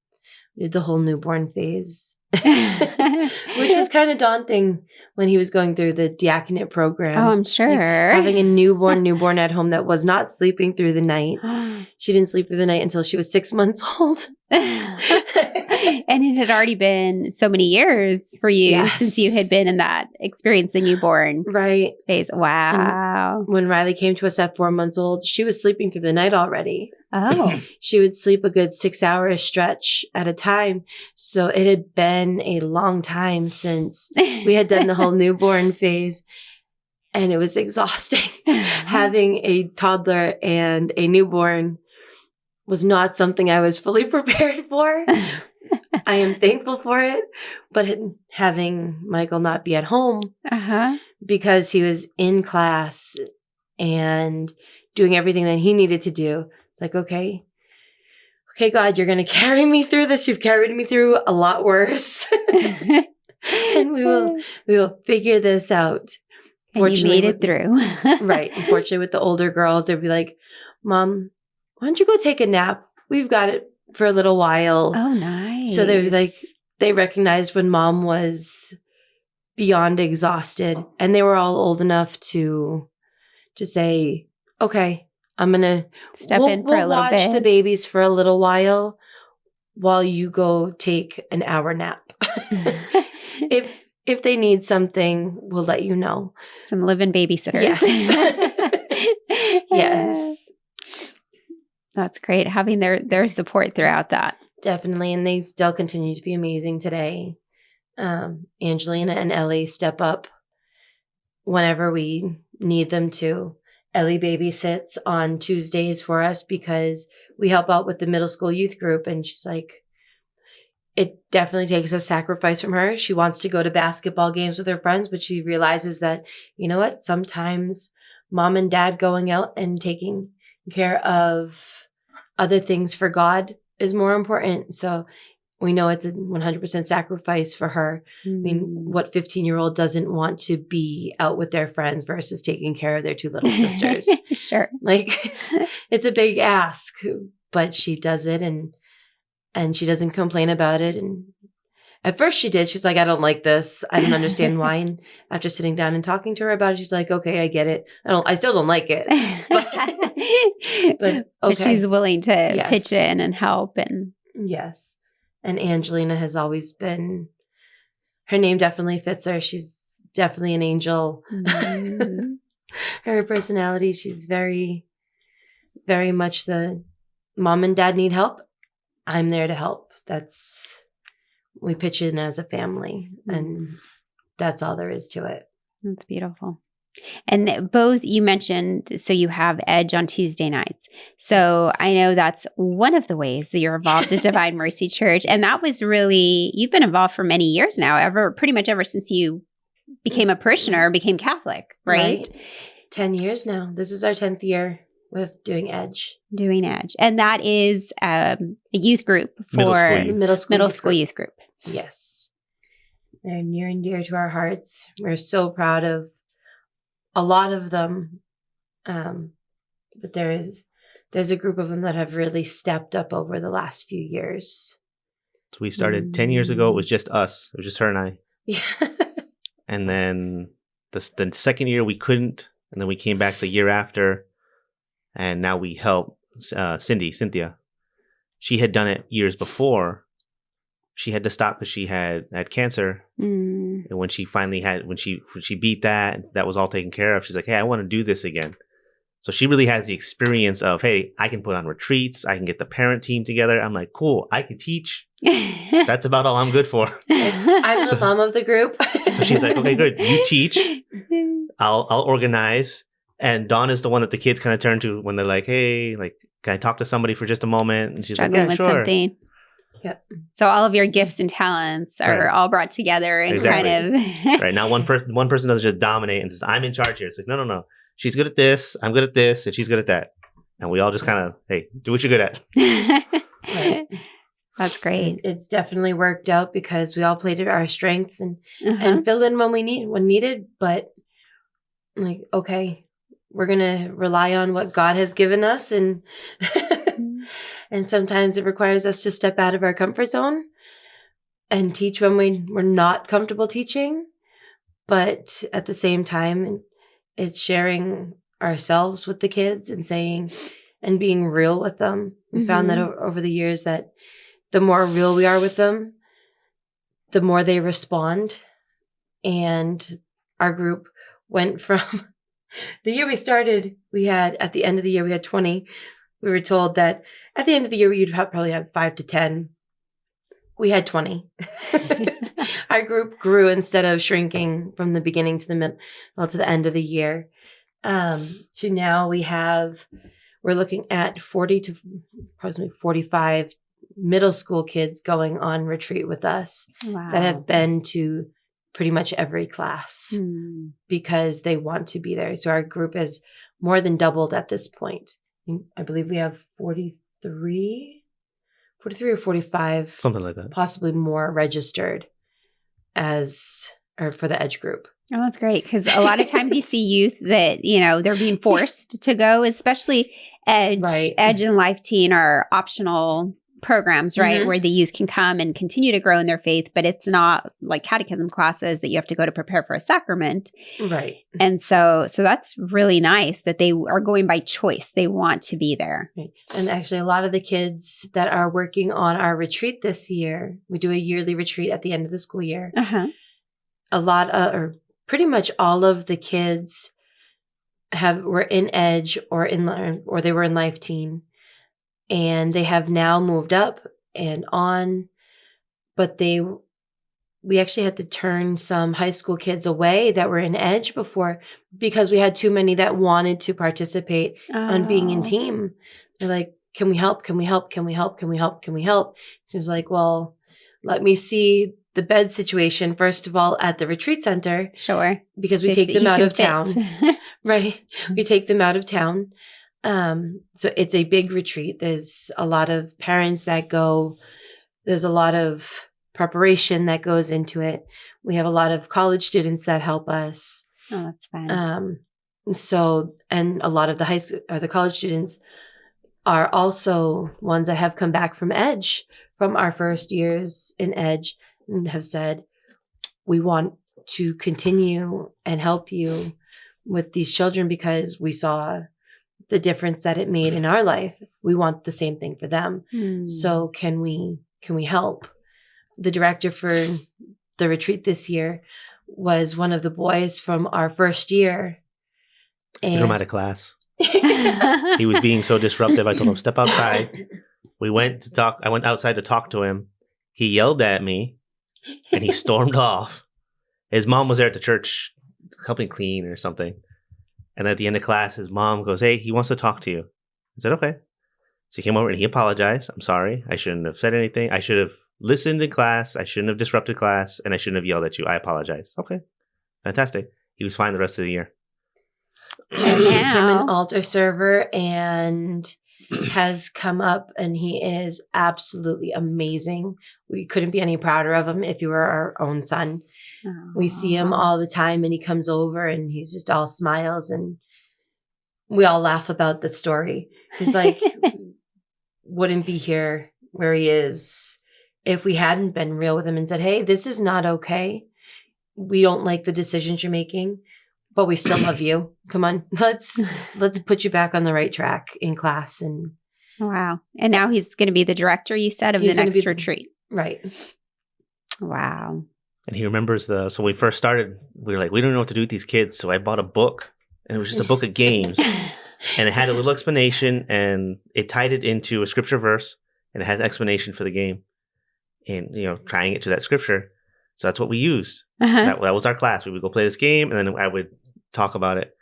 We did the whole newborn phase, which was kind of daunting when he was going through the diaconate program. Oh, I'm sure. Like, having a newborn at home that was not sleeping through the night. She didn't sleep through the night until she was 6 months old. And it had already been so many years for you since you had been in that experience, the newborn phase. Wow. And when Riley came to us at 4 months old, she was sleeping through the night already. Oh. She would sleep a good 6 hour stretch at a time. So it had been a long time since we had done the whole newborn phase. And it was exhausting. Having a toddler and a newborn was not something I was fully prepared for. I am thankful for it. But having Michael not be at home because he was in class and doing everything that he needed to do, it's like, okay, God, you're going to carry me through this. You've carried me through a lot worse. And we will figure this out. And you made it through. Right. Unfortunately, with the older girls, they'd be like, Mom, why don't you go take a nap? We've got it for a little while. Oh, nice. So they recognized when Mom was beyond exhausted, and they were all old enough to say, okay, I'm going to step in for a little bit. Watch the babies for a little while you go take an hour nap. If they need something, we'll let you know. Some live-in babysitters. Yes. Yes. That's great, having their support throughout that. Definitely, and they still continue to be amazing today. Angelina and Ellie step up whenever we need them to. Ellie babysits on Tuesdays for us because we help out with the middle school youth group, and she's like, it definitely takes a sacrifice from her. She wants to go to basketball games with her friends, but she realizes that, you know what, sometimes Mom and Dad going out and taking care of other things for God is more important. So we know it's a 100% sacrifice for her. I mean, what 15-year-old doesn't want to be out with their friends versus taking care of their two little sisters? Sure. Like, it's a big ask, but she does it and she doesn't complain about it. And at first she did. She's like, I don't like this. I don't understand why. And after sitting down and talking to her about it, she's like, okay, I get it. I still don't like it. But okay. But she's willing to pitch in and help. And yes. And Angelina has always been, her name definitely fits her. She's definitely an angel. Mm-hmm. Her personality, she's very, very much the Mom and Dad need help. I'm there to help. We pitch in as a family, and that's all there is to it. That's beautiful. And both, you mentioned, so you have Edge on Tuesday nights. So I know that's one of the ways that you're involved at Divine Mercy Church. And that was really, you've been involved for many years now, pretty much ever since you became a parishioner, became Catholic, right? 10 years now. This is our 10th year. with doing Edge. Doing Edge. And that is a youth group for Middle school youth. youth group. Yes. They're near and dear to our hearts. We're so proud of a lot of them. But there's a group of them that have really stepped up over the last few years. So we started 10 years ago. It was just us. It was just her and I. Yeah. And then the second year we couldn't. And then we came back the year after. And now we help Cynthia. She had done it years before. She had to stop because she had cancer. And when she finally when she beat that was all taken care of. She's like, hey, I want to do this again. So she really has the experience of, hey, I can put on retreats. I can get the parent team together. I'm like, cool, I can teach. That's about all I'm good for. I'm the mom of the group. So she's like, okay, good. You teach. I'll organize. And Dawn is the one that the kids kind of turn to when they're like, hey, like, can I talk to somebody for just a moment? And she's struggling like, yeah, with sure. something. Yep. So all of your gifts and talents are all brought together and Exactly. kind of Right. Now one person doesn't just dominate and says, I'm in charge here. It's like, no. She's good at this, I'm good at this, and she's good at that. And we all just kind of, hey, do what you're good at. Right. That's great. It's definitely worked out because we all played to our strengths and Uh-huh. filled in when needed. But like, okay, we're gonna rely on what God has given us, and and sometimes it requires us to step out of our comfort zone and teach when we're not comfortable teaching. But at the same time, it's sharing ourselves with the kids and saying and being real with them. We found that over the years that the more real we are with them, the more they respond. And our group went from the year we started, at the end of the year, we had 20. We were told that at the end of the year, you'd probably have 5 to 10. We had 20. Our group grew instead of shrinking from the beginning to the middle to the end of the year. So now we're looking at 40 to approximately 45 middle school kids going on retreat with us that have been to pretty much every class because they want to be there. So our group has more than doubled at this point. I believe we have 43 or 45, something like that, possibly more registered for the Edge group. Oh, that's great. Because a lot of times you see youth that, they're being forced to go, especially Edge. Right. Edge and Life Teen are optional programs, right? Where the youth can come and continue to grow in their faith, but it's not like catechism classes that you have to go to prepare for a sacrament. Right. And so that's really nice that they are going by choice. They want to be there. Right. And actually, a lot of the kids that are working on our retreat this year, we do a yearly retreat at the end of the school year. Uh-huh. Or pretty much all of the kids were in Edge or they were in Life Teen. And they have now moved up and on, but we actually had to turn some high school kids away that were in Edge before because we had too many that wanted to participate on being in team. They're like, can we help? Can we help? Can we help? Can we help? Can we help? It seems like, well, let me see the bed situation, first of all, at the retreat center. Sure. Because we take them out of town. Right. We take them out of town. So it's a big retreat. There's a lot of parents that go. There's a lot of preparation that goes into it. We have a lot of college students that help us. Oh, that's fun. And a lot of the college students are also ones that have come back from Edge, from our first years in Edge, and have said, we want to continue and help you with these children because we saw the difference that it made in our life. We want the same thing for them. So can we help? The director for the retreat this year was one of the boys from our first year. Threw him out of class. He was being so disruptive. I told him, step outside. We went to talk. I went outside to talk to him. He yelled at me and he stormed off. His mom was there at the church helping clean or something. And at the end of class, his mom goes, hey, he wants to talk to you. I said, okay. So he came over and he apologized. I'm sorry. I shouldn't have said anything. I should have listened in class. I shouldn't have disrupted class. And I shouldn't have yelled at you. I apologize. Okay. Fantastic. He was fine the rest of the year. And He became an now, altar server and has come up, and he is absolutely amazing. We couldn't be any prouder of him if he were our own son. We see him all the time, and he comes over and he's just all smiles, and we all laugh about the story. He's like, wouldn't be here where he is if we hadn't been real with him and said, hey, this is not okay. We don't like the decisions you're making, but we still love you. Come on, let's put you back on the right track in class. And Wow. And now he's going to be the director, you said, of the He's gonna be next the- retreat. right. Wow. And he remembers so when we first started, we were like, we don't know what to do with these kids. So I bought a book, and it was just a book of games. And it had a little explanation, and it tied it into a scripture verse, and it had an explanation for the game, and trying it to that scripture. So that's what we used. Uh-huh. That was our class. We would go play this game, and then I would talk about it.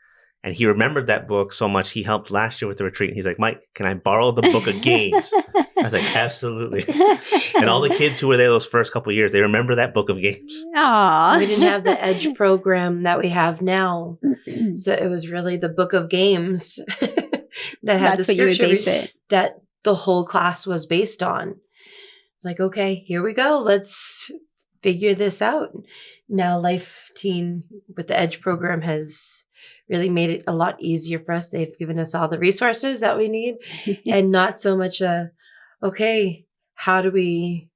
And he remembered that book so much. He helped last year with the retreat. And he's like, Mike, can I borrow the book of games? I was like, absolutely. And all the kids who were there those first couple of years, they remember that book of games. Aw. We didn't have the Edge program that we have now. So it was really the book of games that had That's the what you would scripture base it. that the whole class was based on. It's like, okay, here we go. Let's figure this out. Now Life Teen with the Edge program has really made it a lot easier for us. They've given us all the resources that we need and not so much okay, how do we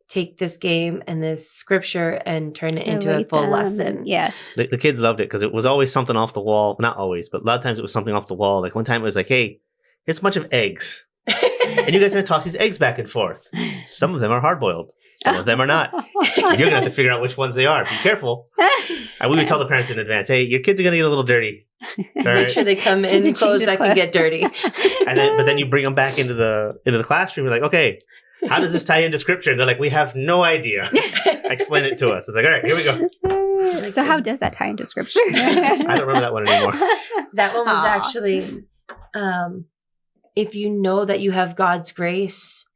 take this game and this scripture and turn it into a Relate full them. lesson? Yes. The kids loved it because it was always something off the wall. Not always, but a lot of times it was something off the wall. Like one time it was like, hey, here's a bunch of eggs. And you guys are going to toss these eggs back and forth. Some of them are hard-boiled. Some of them are not. And you're going to have to figure out which ones they are. Be careful. And we would tell the parents in advance, hey, your kids are going to get a little dirty. All Make right? sure they come So in to clothes change that the can get dirty. But then you bring them back into the classroom. You're like, okay, how does this tie into scripture? And they're like, we have no idea. Explain it to us. It's like, all right, here we go. So how does that tie into scripture? I don't remember that one anymore. That one was Aw. actually, if you know that you have God's grace,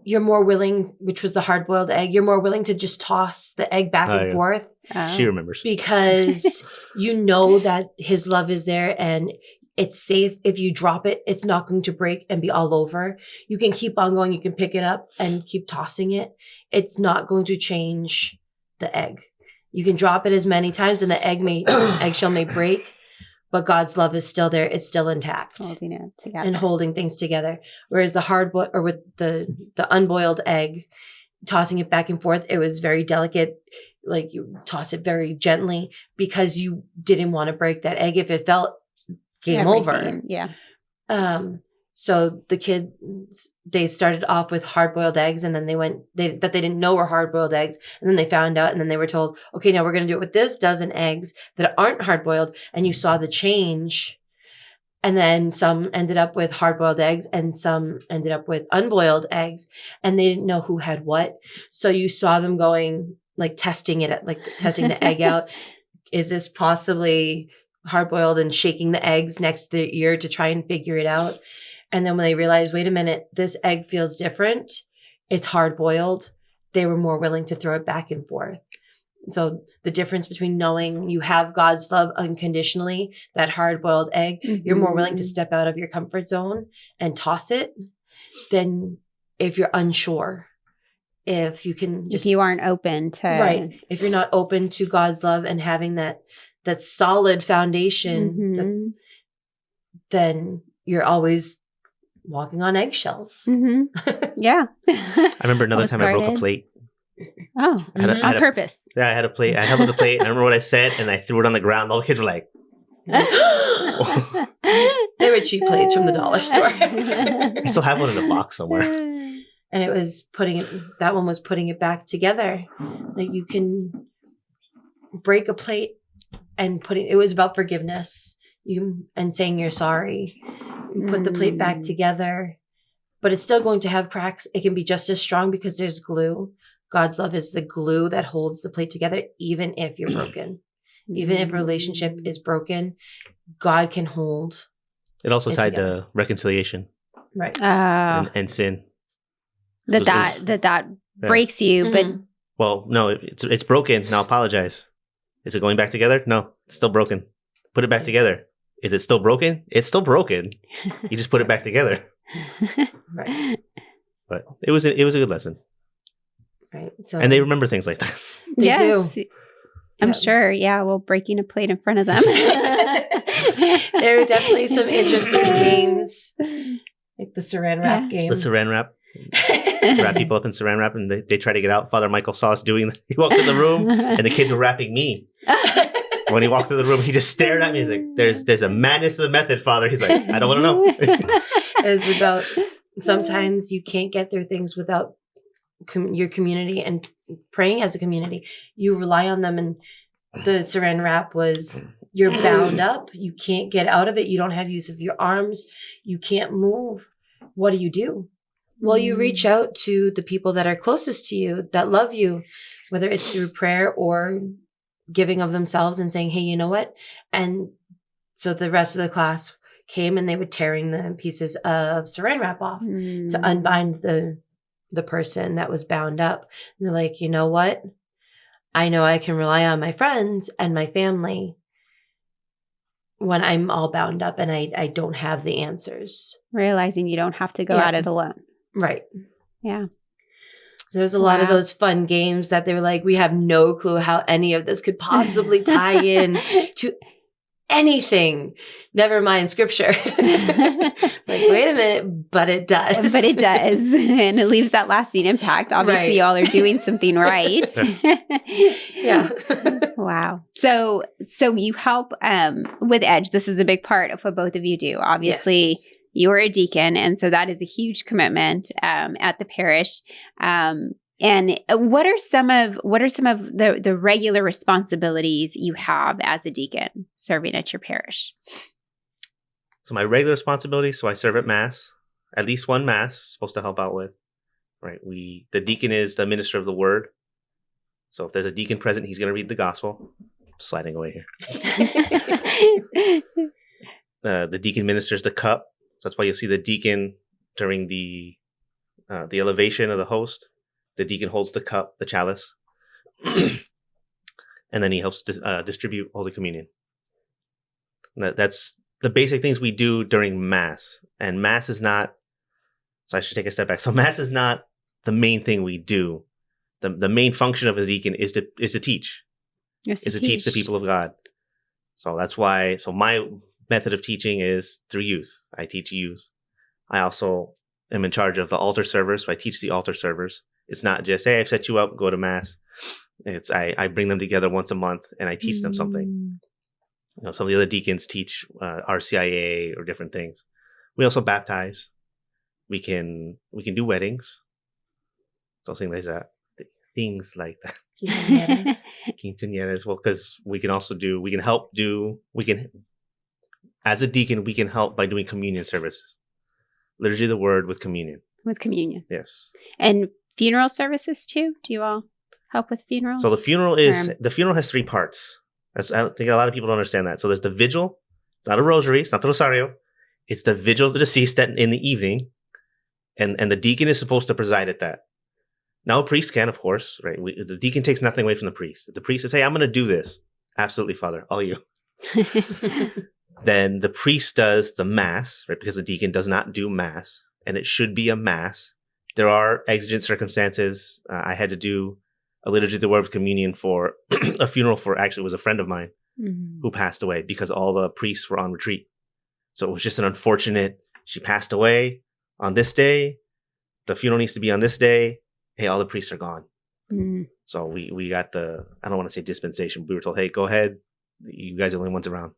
you're more willing, which was the hard-boiled egg, you're more willing to just toss the egg back Oh, and yeah. forth She remembers. because you know that his love is there and it's safe. If you drop it, it's not going to break and be all over. You can keep on going. You can pick it up and keep tossing it. It's not going to change the egg. You can drop it as many times and the eggshell may break, but God's love is still there. It's still intact Holding it together. and holding things together. Whereas the or with the unboiled egg, tossing it back and forth, it was very delicate. Like you toss it very gently because you didn't want to break that egg. If it felt game over. Everything. Yeah. So the kids, they started off with hard-boiled eggs, and then they didn't know were hard-boiled eggs, and then they found out, and then they were told, okay, now we're going to do it with this dozen eggs that aren't hard-boiled, and you saw the change. And then some ended up with hard-boiled eggs, and some ended up with unboiled eggs, and they didn't know who had what. So you saw them going, like testing the egg out. Is this possibly hard-boiled, and shaking the eggs next to their ear to try and figure it out? And then when they realized, wait a minute, this egg feels different, it's hard-boiled, they were more willing to throw it back and forth. So the difference between knowing you have God's love unconditionally, that hard-boiled egg, you're more willing to step out of your comfort zone and toss it than if you're unsure. If you can just, If you aren't open to right. If you're not open to God's love and having that solid foundation, Mhm. then you're always walking on eggshells. Mhm. Yeah. I remember another time I broke a Guarded. plate. Oh, I had a- I on had a- purpose. Yeah, I had a plate. I held up the plate, and I remember what I said, and I threw it on the ground. All the kids were like, They were cheap plates from the dollar store. I still have one in a box somewhere. And it was putting it back together. Like you can break a plate and it was about forgiveness. And saying you're sorry. You put the plate back together, but it's still going to have cracks. It can be just as strong because there's glue. God's love is the glue that holds the plate together, even if you're broken. Even if a relationship is broken, God can hold. It also It tied together. to reconciliation Right. and sin. So it was- that yeah. breaks you, but Mhm. Well, no, it's broken. Now apologize. Is it going back together? No, it's still broken. Put it back together. Is it still broken? It's still broken. You just put it back together. Right. But it was a good lesson. Right. So, And they remember things like that. They yes. do. I'm Yeah. sure. Yeah. Well, breaking a plate in front of them. There are definitely some interesting games, like the saran wrap game. The saran wrap. Wrap people up in saran wrap, and they try to get out. Father Michael saw us doing that. He walked in the room, and the kids were wrapping me. When he walked in the room, he just stared at me. He's like, there's a madness to the method, Father. He's like, I don't want to know. It's about sometimes you can't get through things without your community and praying as a community. You rely on them, and the saran wrap was you're bound up. You can't get out of it. You don't have use of your arms. You can't move. What do? Well, you reach out to the people that are closest to you, that love you, whether it's through prayer or giving of themselves and saying, hey, you know what? And so the rest of the class came and they were tearing the pieces of saran wrap off to unbind the person that was bound up. And they're like, you know what? I know I can rely on my friends and my family when I'm all bound up and I don't have the answers. Realizing you don't have to go at it alone. Right. Yeah. So there's a lot of those fun games that they were like, we have no clue how any of this could possibly tie in to anything. Never mind scripture. Like, wait a minute, but it does. But it does. And it leaves that lasting impact. Obviously, Right. y'all are doing something right. Yeah. Wow. So you help with Edge. This is a big part of what both of you do. Obviously, Yes. you are a deacon, and so that is a huge commitment at the parish. And what are some of the regular responsibilities you have as a deacon serving at your parish? So my regular responsibilities, so I serve at Mass, at least one Mass, supposed to help out with. Right. The deacon is the minister of the word. So if there's a deacon present, he's going to read the gospel. I'm sliding away here. The deacon ministers the cup. So that's why you'll see the deacon during the elevation of the host. The deacon holds the cup, the chalice, and then he helps distribute Holy Communion. That's the basic things we do during Mass. And Mass is not, so I should take a step back. So Mass is not the main thing we do. The main function of a deacon is to teach. Is to teach the people of God. So that's why, so my method of teaching is through youth. I teach youth. I also am in charge of the altar servers, so I teach the altar servers. It's not just, hey, I've set you up, go to Mass. It's I bring them together once a month and I teach them something. You know, some of the other deacons teach RCIA or different things. We also baptize. We can do weddings. So things like that. Things like that. Quinceañeras. Well, because we can as a deacon, we can help by doing communion services. Liturgy of the Word with communion. With communion. Yes. And funeral services too? Do you all help with funerals? So the funeral has 3 parts. I don't think a lot of people don't understand that. So there's the vigil. It's not a rosary. It's not the rosario. It's the vigil of the deceased in the evening. And the deacon is supposed to preside at that. Now a priest can, of course, right? The deacon takes nothing away from the priest. If the priest says, hey, I'm going to do this. Absolutely, Father. All you. Then the priest does the Mass, right? Because the deacon does not do Mass. And it should be a Mass. There are exigent circumstances. I had to do a liturgy of the word of communion for a funeral for, actually, it was a friend of mine who passed away because all the priests were on retreat. So it was just an unfortunate, she passed away on this day. The funeral needs to be on this day. Hey, all the priests are gone. So we got I don't want to say dispensation, but we were told, hey, go ahead. You guys are the only ones around.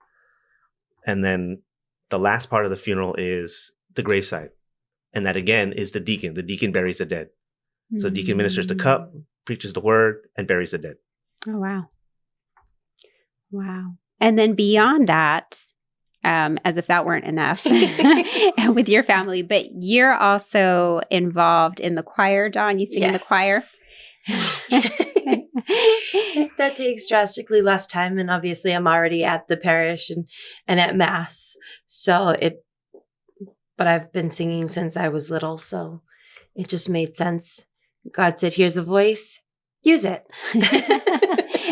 And then the last part of the funeral is the graveside. And that, again, is the deacon. The deacon buries the dead. So the deacon ministers the cup, preaches the word, and buries the dead. Oh, wow. Wow. And then beyond that, as if that weren't enough with your family, but you're also involved in the choir, Dawn. You sing in the choir? That takes drastically less time, and obviously I'm already at the parish and at Mass. But I've been singing since I was little, so it just made sense. God said, here's a voice, use it.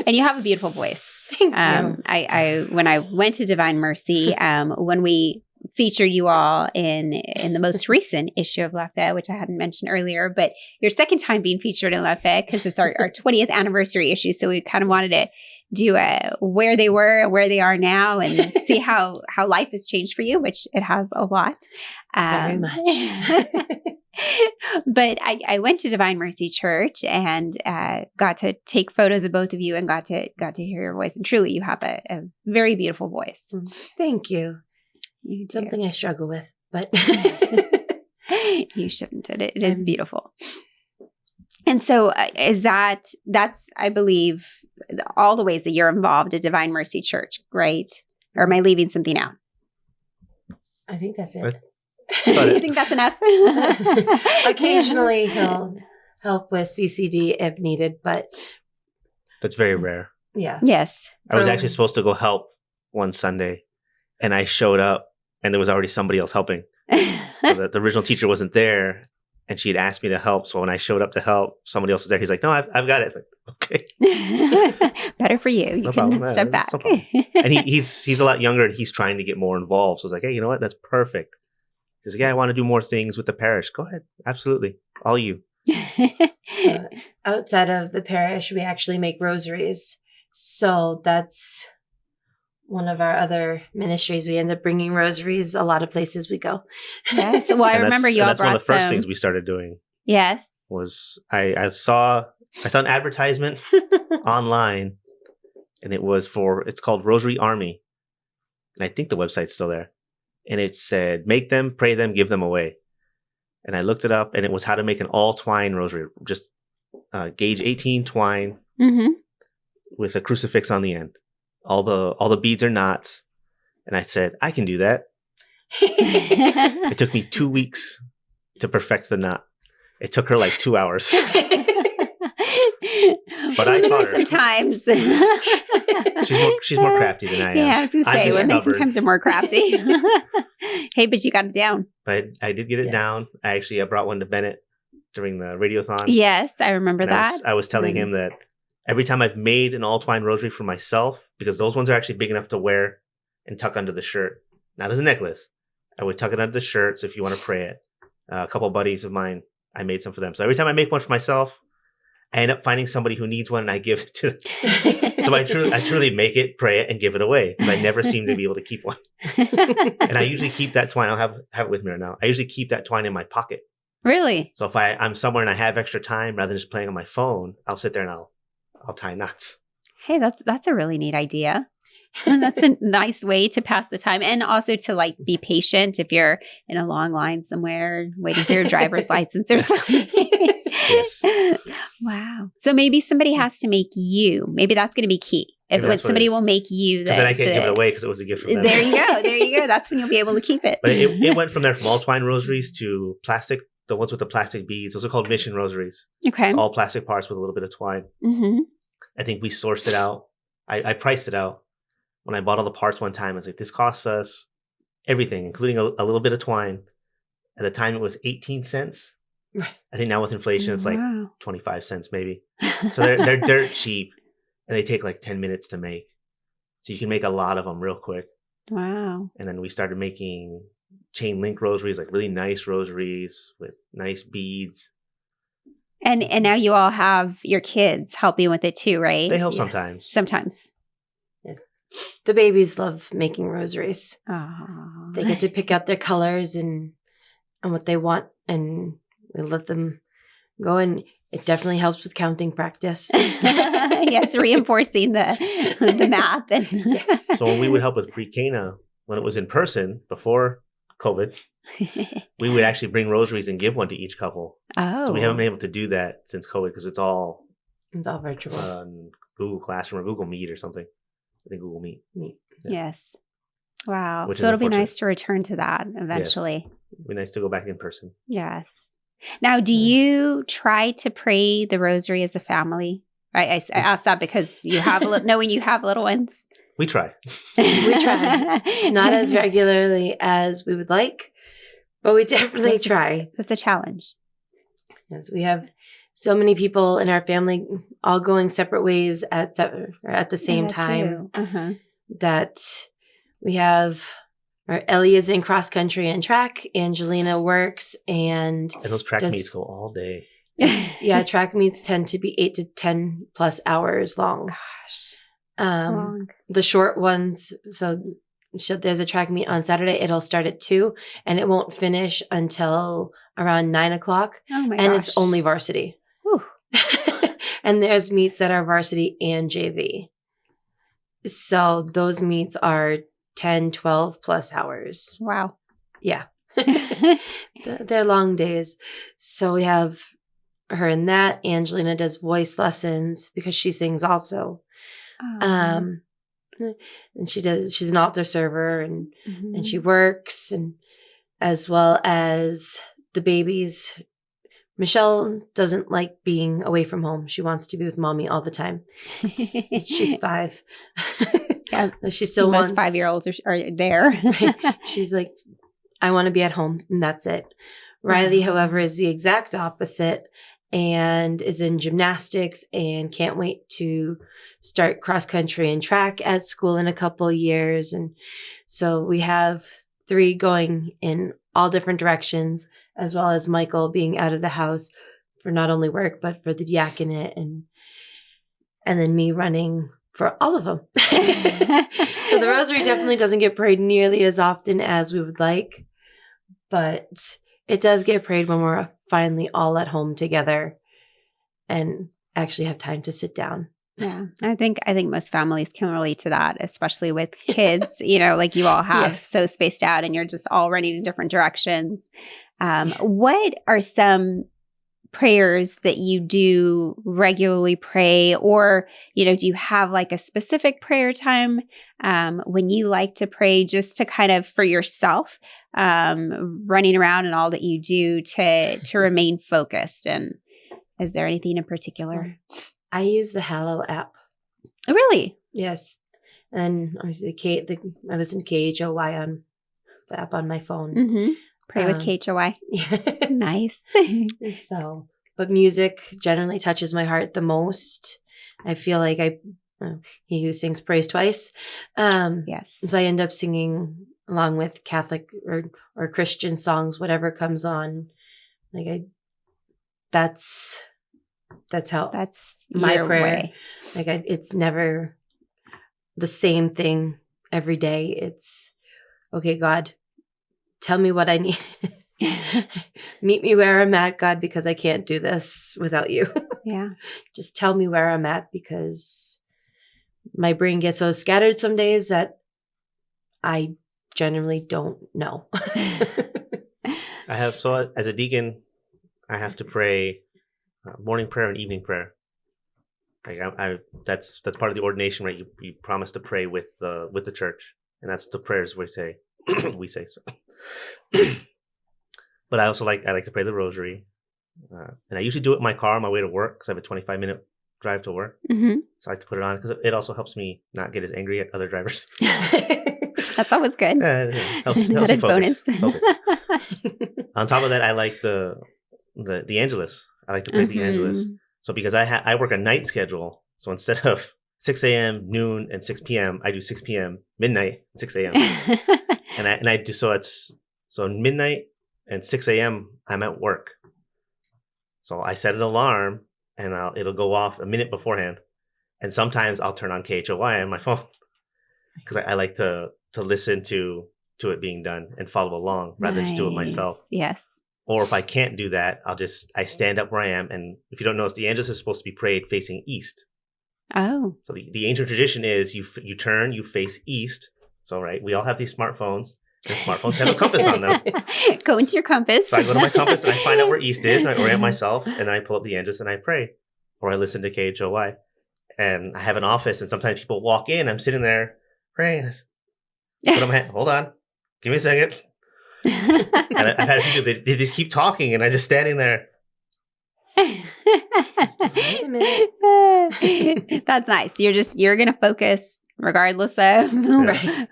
And you have a beautiful voice. Thank you. I when I went to Divine Mercy, when we featured you all in the most recent issue of La Fe, which I hadn't mentioned earlier, but your second time being featured in La Fe because it's our 20th anniversary issue. So we kind of wanted to do where they were and where they are now and see how life has changed for you, which it has a lot. Very much. But I went to Divine Mercy Church and got to take photos of both of you and got to hear your voice. And truly, you have a very beautiful voice. Thank you. You do. Something I struggle with, but you shouldn't. It is beautiful. And so that's I believe all the ways that you're involved at Divine Mercy Church, right? Or am I leaving something out? I think that's it. Right. You think that's enough? Occasionally he'll help with CCD if needed, but That's very rare. yeah. Yes. I was actually supposed to go help one Sunday, and I showed up, and there was already somebody else helping. So the original teacher wasn't there, and she had asked me to help. So when I showed up to help, somebody else was there. He's like, "No, I've got it." Like, okay, Better for you. You No can problem. step Yeah, back. no problem. And he's a lot younger, and he's trying to get more involved. So I was like, "Hey, you know what? That's perfect." He's like, "Yeah, I want to do more things with the parish." Go ahead, absolutely, all you. Outside of the parish, we actually make rosaries. So that's one of our other ministries. We end up bringing rosaries a lot of places we go. Yes. Well, I And remember that's, you and all that's one of brought the first some. things we started doing. Yes. Was I saw an advertisement online, and it's called Rosary Army, and I think the website's still there, and it said make them, pray them, give them away. And I looked it up, and it was how to make an all twine rosary, just gauge 18 twine Mm-hmm. with a crucifix on the end. All the beads are knots, and I said I can do that. It took me 2 weeks to perfect the knot. It took her like 2 hours. But I taught her. Sometimes. She's more crafty than I am. Yeah, I was going to I'm say, just women stubborn. sometimes are more crafty. Hey, but you got it down. But I did get it Yes. down. I brought one to Bennett during the radiothon. Yes, I remember And that. I was telling Mhm. him that every time I've made an all twine rosary for myself, because those ones are actually big enough to wear and tuck under the shirt, not as a necklace. I would tuck it under the shirt. So if you want to pray it, a couple buddies of mine, I made some for them. So every time I make one for myself, I end up finding somebody who needs one, and I give it to them. So I truly make it, pray it, and give it away. But I never seem to be able to keep one. And I usually keep that twine. I'll have it with me right now. I usually keep that twine in my pocket. Really? So if I'm somewhere and I have extra time, rather than just playing on my phone, I'll sit there and I'll tie knots. Hey, that's a really neat idea. And that's a nice way to pass the time, and also to like be patient if you're in a long line somewhere waiting for your driver's license or something. Yes. Wow. So maybe somebody has to make you. Maybe that's going to be key. If Maybe that's what it somebody is. will make you, Because then I can't give it away because it was a gift from them. There you go. There you go. That's when you'll be able to keep it. But it went from there, from all twine rosaries to plastic, the ones with the plastic beads. Those are called mission rosaries. Okay. All plastic parts with a little bit of twine. Mm-hmm. I think we sourced it out. I priced it out. When I bought all the parts one time, I was like, this costs us everything, including a little bit of twine. At the time, it was 18 cents. Right. I think now with inflation, it's like Wow. 25 cents maybe. So they're dirt cheap, and they take like 10 minutes to make. So you can make a lot of them real quick. Wow. And then we started making chain link rosaries, like really nice rosaries with nice beads. And now you all have your kids helping with it too, right? They help Yes. sometimes. Sometimes. The babies love making rosaries. Oh. They get to pick out their colors and what they want, and we let them go. And it definitely helps with counting practice. Yes, reinforcing the math. And Yes. So when we would help with pre-Cana, when it was in person before COVID, we would actually bring rosaries and give one to each couple. Oh. So we haven't been able to do that since COVID because it's all It's all virtual. on Google Classroom or Google Meet or something. I think Google Meet. Yes. Wow. Which So is it'll be unfortunate. nice to return to that eventually. It'd be nice to go back in person. Yes. Now, do you try to pray the rosary as a family? I asked that because you have knowing you have little ones. We try. We try. Not as regularly as we would like, but we definitely try. That's a challenge. Yes, we have so many people in our family, all going separate ways at the same that time. too. Uh-huh. That we have Ellie is in cross country and track. Angelina works and those track meets go all day. yeah, track meets tend to be 8 to 10 plus hours long. Gosh. Long. The short ones, so there's a track meet on Saturday. It'll start at 2 and it won't finish until around 9 o'clock. Oh my and gosh. It's only varsity. And there's meets that are varsity and JV. So those meets are 10, 12 plus hours. Wow. Yeah. They're long days. So we have her in that. Angelina does voice lessons because she sings also. And she's an altar server and she works, and as well as the babies. Michelle doesn't like being away from home. She wants to be with mommy all the time. She's 5. Yeah. She still Most wants 5-year-olds are there. Right. She's like, I want to be at home, and that's it. Riley, however, is the exact opposite and is in gymnastics and can't wait to start cross country and track at school in a couple of years. And so we have 3 going in all different directions, as well as Michael being out of the house for not only work, but for the diaconate, and then me running for all of them. So the rosary definitely doesn't get prayed nearly as often as we would like, but it does get prayed when we're finally all at home together and actually have time to sit down. Yeah, I think most families can relate to that, especially with kids, like you all have, Yes. so spaced out and you're just all running in different directions. What are some prayers that you do regularly pray, or, do you have like a specific prayer time when you like to pray just to kind of for yourself, running around and all that you do to remain focused? And is there anything in particular? I use the Hallow app. Oh, really? Yes. And obviously I listen to KHOY on the app on my phone. Mm-hmm. Pray with KHOY. Yeah. Nice. So, but music generally touches my heart the most. I feel like he who sings prays twice. Yes. So I end up singing along with Catholic or Christian songs, whatever comes on. That's my your prayer. way. It's never the same thing every day. It's, okay, God, tell me what I need. Meet me where I'm at, God, because I can't do this without you. Yeah. Just tell me where I'm at, because my brain gets so scattered some days that I generally don't know. So as a deacon, I have to pray morning prayer and evening prayer. That's part of the ordination, right? You promise to pray with the church, and that's the prayers we say. We say so. But I also like to pray the rosary, and I usually do it in my car on my way to work because I have a 25-minute drive to work. Mm-hmm. So I like to put it on because it also helps me not get as angry at other drivers. That's always good. Helps Added me focus. bonus. On top of that, I like the Angelus. I like to play the Angelus. So because I work a night schedule, so instead of 6 a.m., noon, and 6 p.m., I do 6 p.m., midnight, 6 a.m. and I do so midnight and 6 a.m. I'm at work. So I set an alarm and it'll go off a minute beforehand. And sometimes I'll turn on KHOY on my phone because I like to listen to it being done and follow along rather than just do it myself. Yes. Or if I can't do that, I stand up where I am. And if you don't notice, the Angelus is supposed to be prayed facing east. Oh. So the ancient tradition is you turn, you face east. So, right, we all have these smartphones, and smartphones have a compass on them. Go into your compass. So I go to my compass and I find out where east is, and I orient myself, and I pull up the Angelus and I pray. Or I listen to KHOY. And I have an office, and sometimes people walk in, I'm sitting there praying. Put on my hand, hold on, give me a second. And I've had people, they just keep talking, and I'm just standing there. Wait a minute. That's nice. You're going to focus regardless of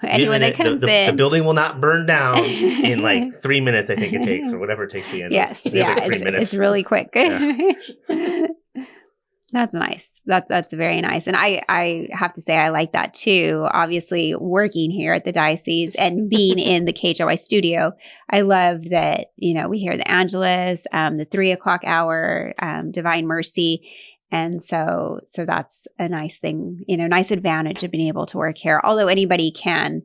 anyone that comes in. The building will not burn down in like 3 minutes, I think it takes, or whatever it takes the end. Yes. Yeah. Like 3 minutes. It's really quick. Yeah. That's nice. That's very nice. And I have to say I like that too. Obviously, working here at the diocese and being in the KHOI studio, I love that, we hear the Angelus, the 3:00 hour, Divine Mercy. And so that's a nice thing, nice advantage of being able to work here. Although anybody can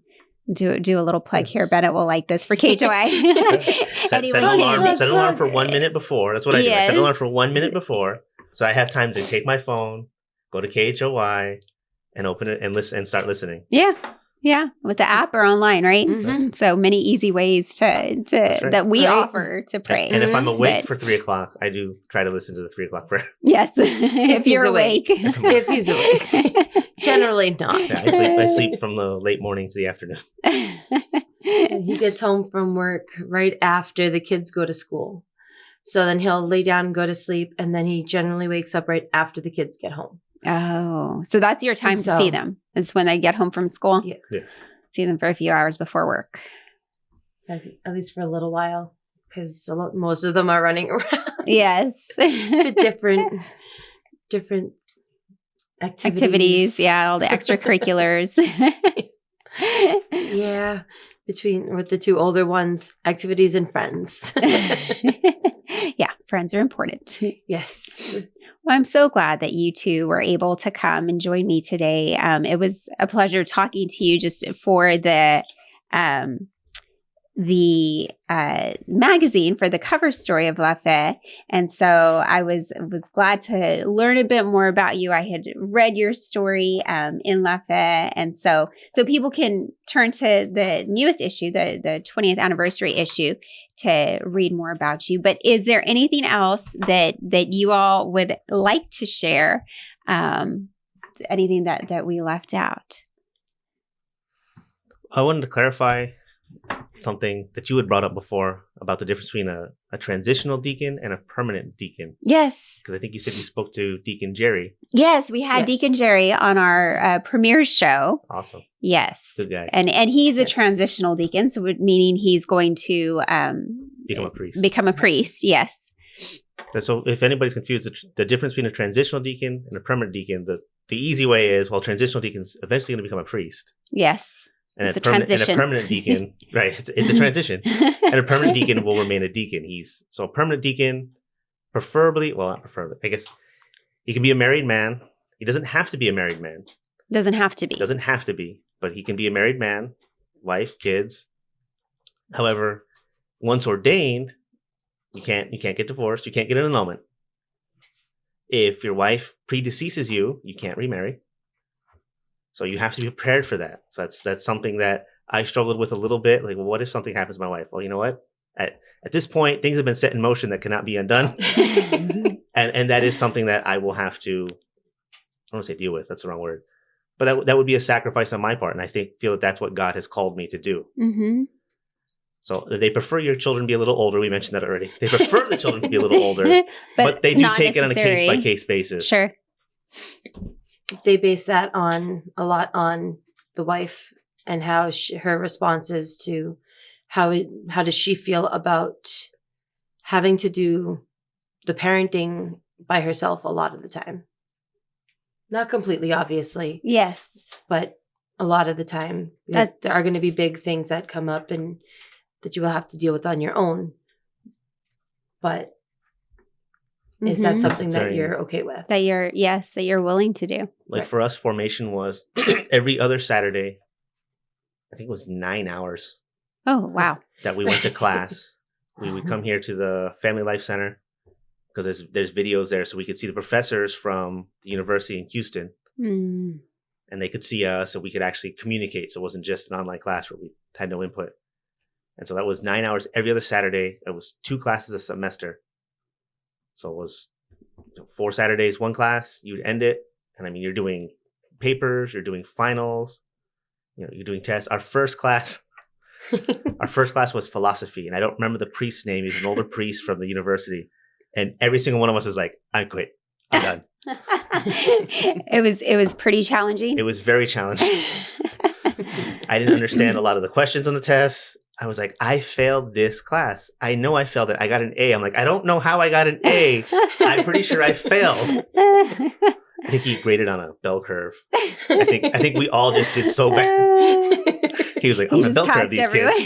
do a little plug here. Bennett will like this for KHOI. Set an alarm for 1 minute before. That's what I do. I set an alarm for 1 minute before. So I have time to take my phone, go to KHOI, and open it and listen and start listening. Yeah. Yeah. With the app or online, right? Mm-hmm. So many easy ways that we offer to pray. And if I'm awake for 3:00, I do try to listen to the 3:00 prayer. Yes. if you're awake. If he's awake. Generally not. Yeah, I sleep from the late morning to the afternoon. And he gets home from work right after the kids go to school. So then he'll lay down and go to sleep, and then he generally wakes up right after the kids get home. Oh, so that's your time to see them. Is when they get home from school? Yes. Yeah. See them for a few hours before work. At least for a little while, because most of them are running around. Yes. To different activities. Yeah, all the extracurriculars. Yeah. With the two older ones, activities and friends. Yeah, friends are important. Yes. Well, I'm so glad that you two were able to come and join me today. It was a pleasure talking to you just for the magazine, for the cover story of La Fe. And so I was glad to learn a bit more about you. I had read your story in La Fe. And so people can turn to the newest issue, the 20th anniversary issue, to read more about you. But is there anything else that you all would like to share? Anything that we left out? I wanted to clarify something that you had brought up before about the difference between a transitional deacon and a permanent deacon. Yes. Because I think you said you spoke to Deacon Jerry. Yes, we had Deacon Jerry on our premiere show. Awesome. Yes. Good guy. And he's a transitional deacon, so meaning he's going to become a priest. Yes. And so if anybody's confused, the difference between a transitional deacon and a permanent deacon, the easy way is, transitional deacon's eventually going to become a priest. Yes. And it's a transition. And a permanent deacon, right? It's a transition. And a permanent deacon will remain a deacon. So a permanent deacon, preferably, not preferably, I guess, he can be a married man. He doesn't have to be a married man. Doesn't have to be, but he can be a married man, wife, kids. However, once ordained, you can't get divorced. You can't get an annulment. If your wife predeceases you, you can't remarry. So you have to be prepared for that. So that's something that I struggled with a little bit. Like, well, what if something happens to my wife? Well, you know what? At this point, things have been set in motion that cannot be undone. and that is something that I will have to, I don't want to say deal with. That's the wrong word. But that would be a sacrifice on my part. And I feel that that's what God has called me to do. Mm-hmm. So they prefer your children to be a little older. We mentioned that already. They prefer the children to be a little older. but they do take it on a case-by-case basis. Sure. They base that a lot on the wife and how her responses to how does she feel about having to do the parenting by herself a lot of the time. Not completely, obviously. Yes. But a lot of the time. There are going to be big things that come up and that you will have to deal with on your own. But is that something that you're okay with? That you're willing to do. Like for us, formation was every other Saturday. I think it was 9 hours. Oh, wow. That we went to class. We would come here to the Family Life Center because there's videos there, so we could see the professors from the university in Houston. Mm. And they could see us, and we could actually communicate. So it wasn't just an online class where we had no input. And so that was 9 hours every other Saturday. It was 2 classes a semester. So it was 4 Saturdays, 1 class. You'd end it. And you're doing papers, you're doing finals, you're doing tests. Our first class was philosophy. And I don't remember the priest's name. He's an older priest from the university. And every single one of us was like, I quit. I'm done. It was pretty challenging. It was very challenging. I didn't understand a lot of the questions on the tests. I was like, I failed this class. I know I failed it. I got an A. I'm like, I don't know how I got an A. I'm pretty sure I failed. I think he graded on a bell curve. I think we all just did so bad. He was like, I'm going to bell curve these kids.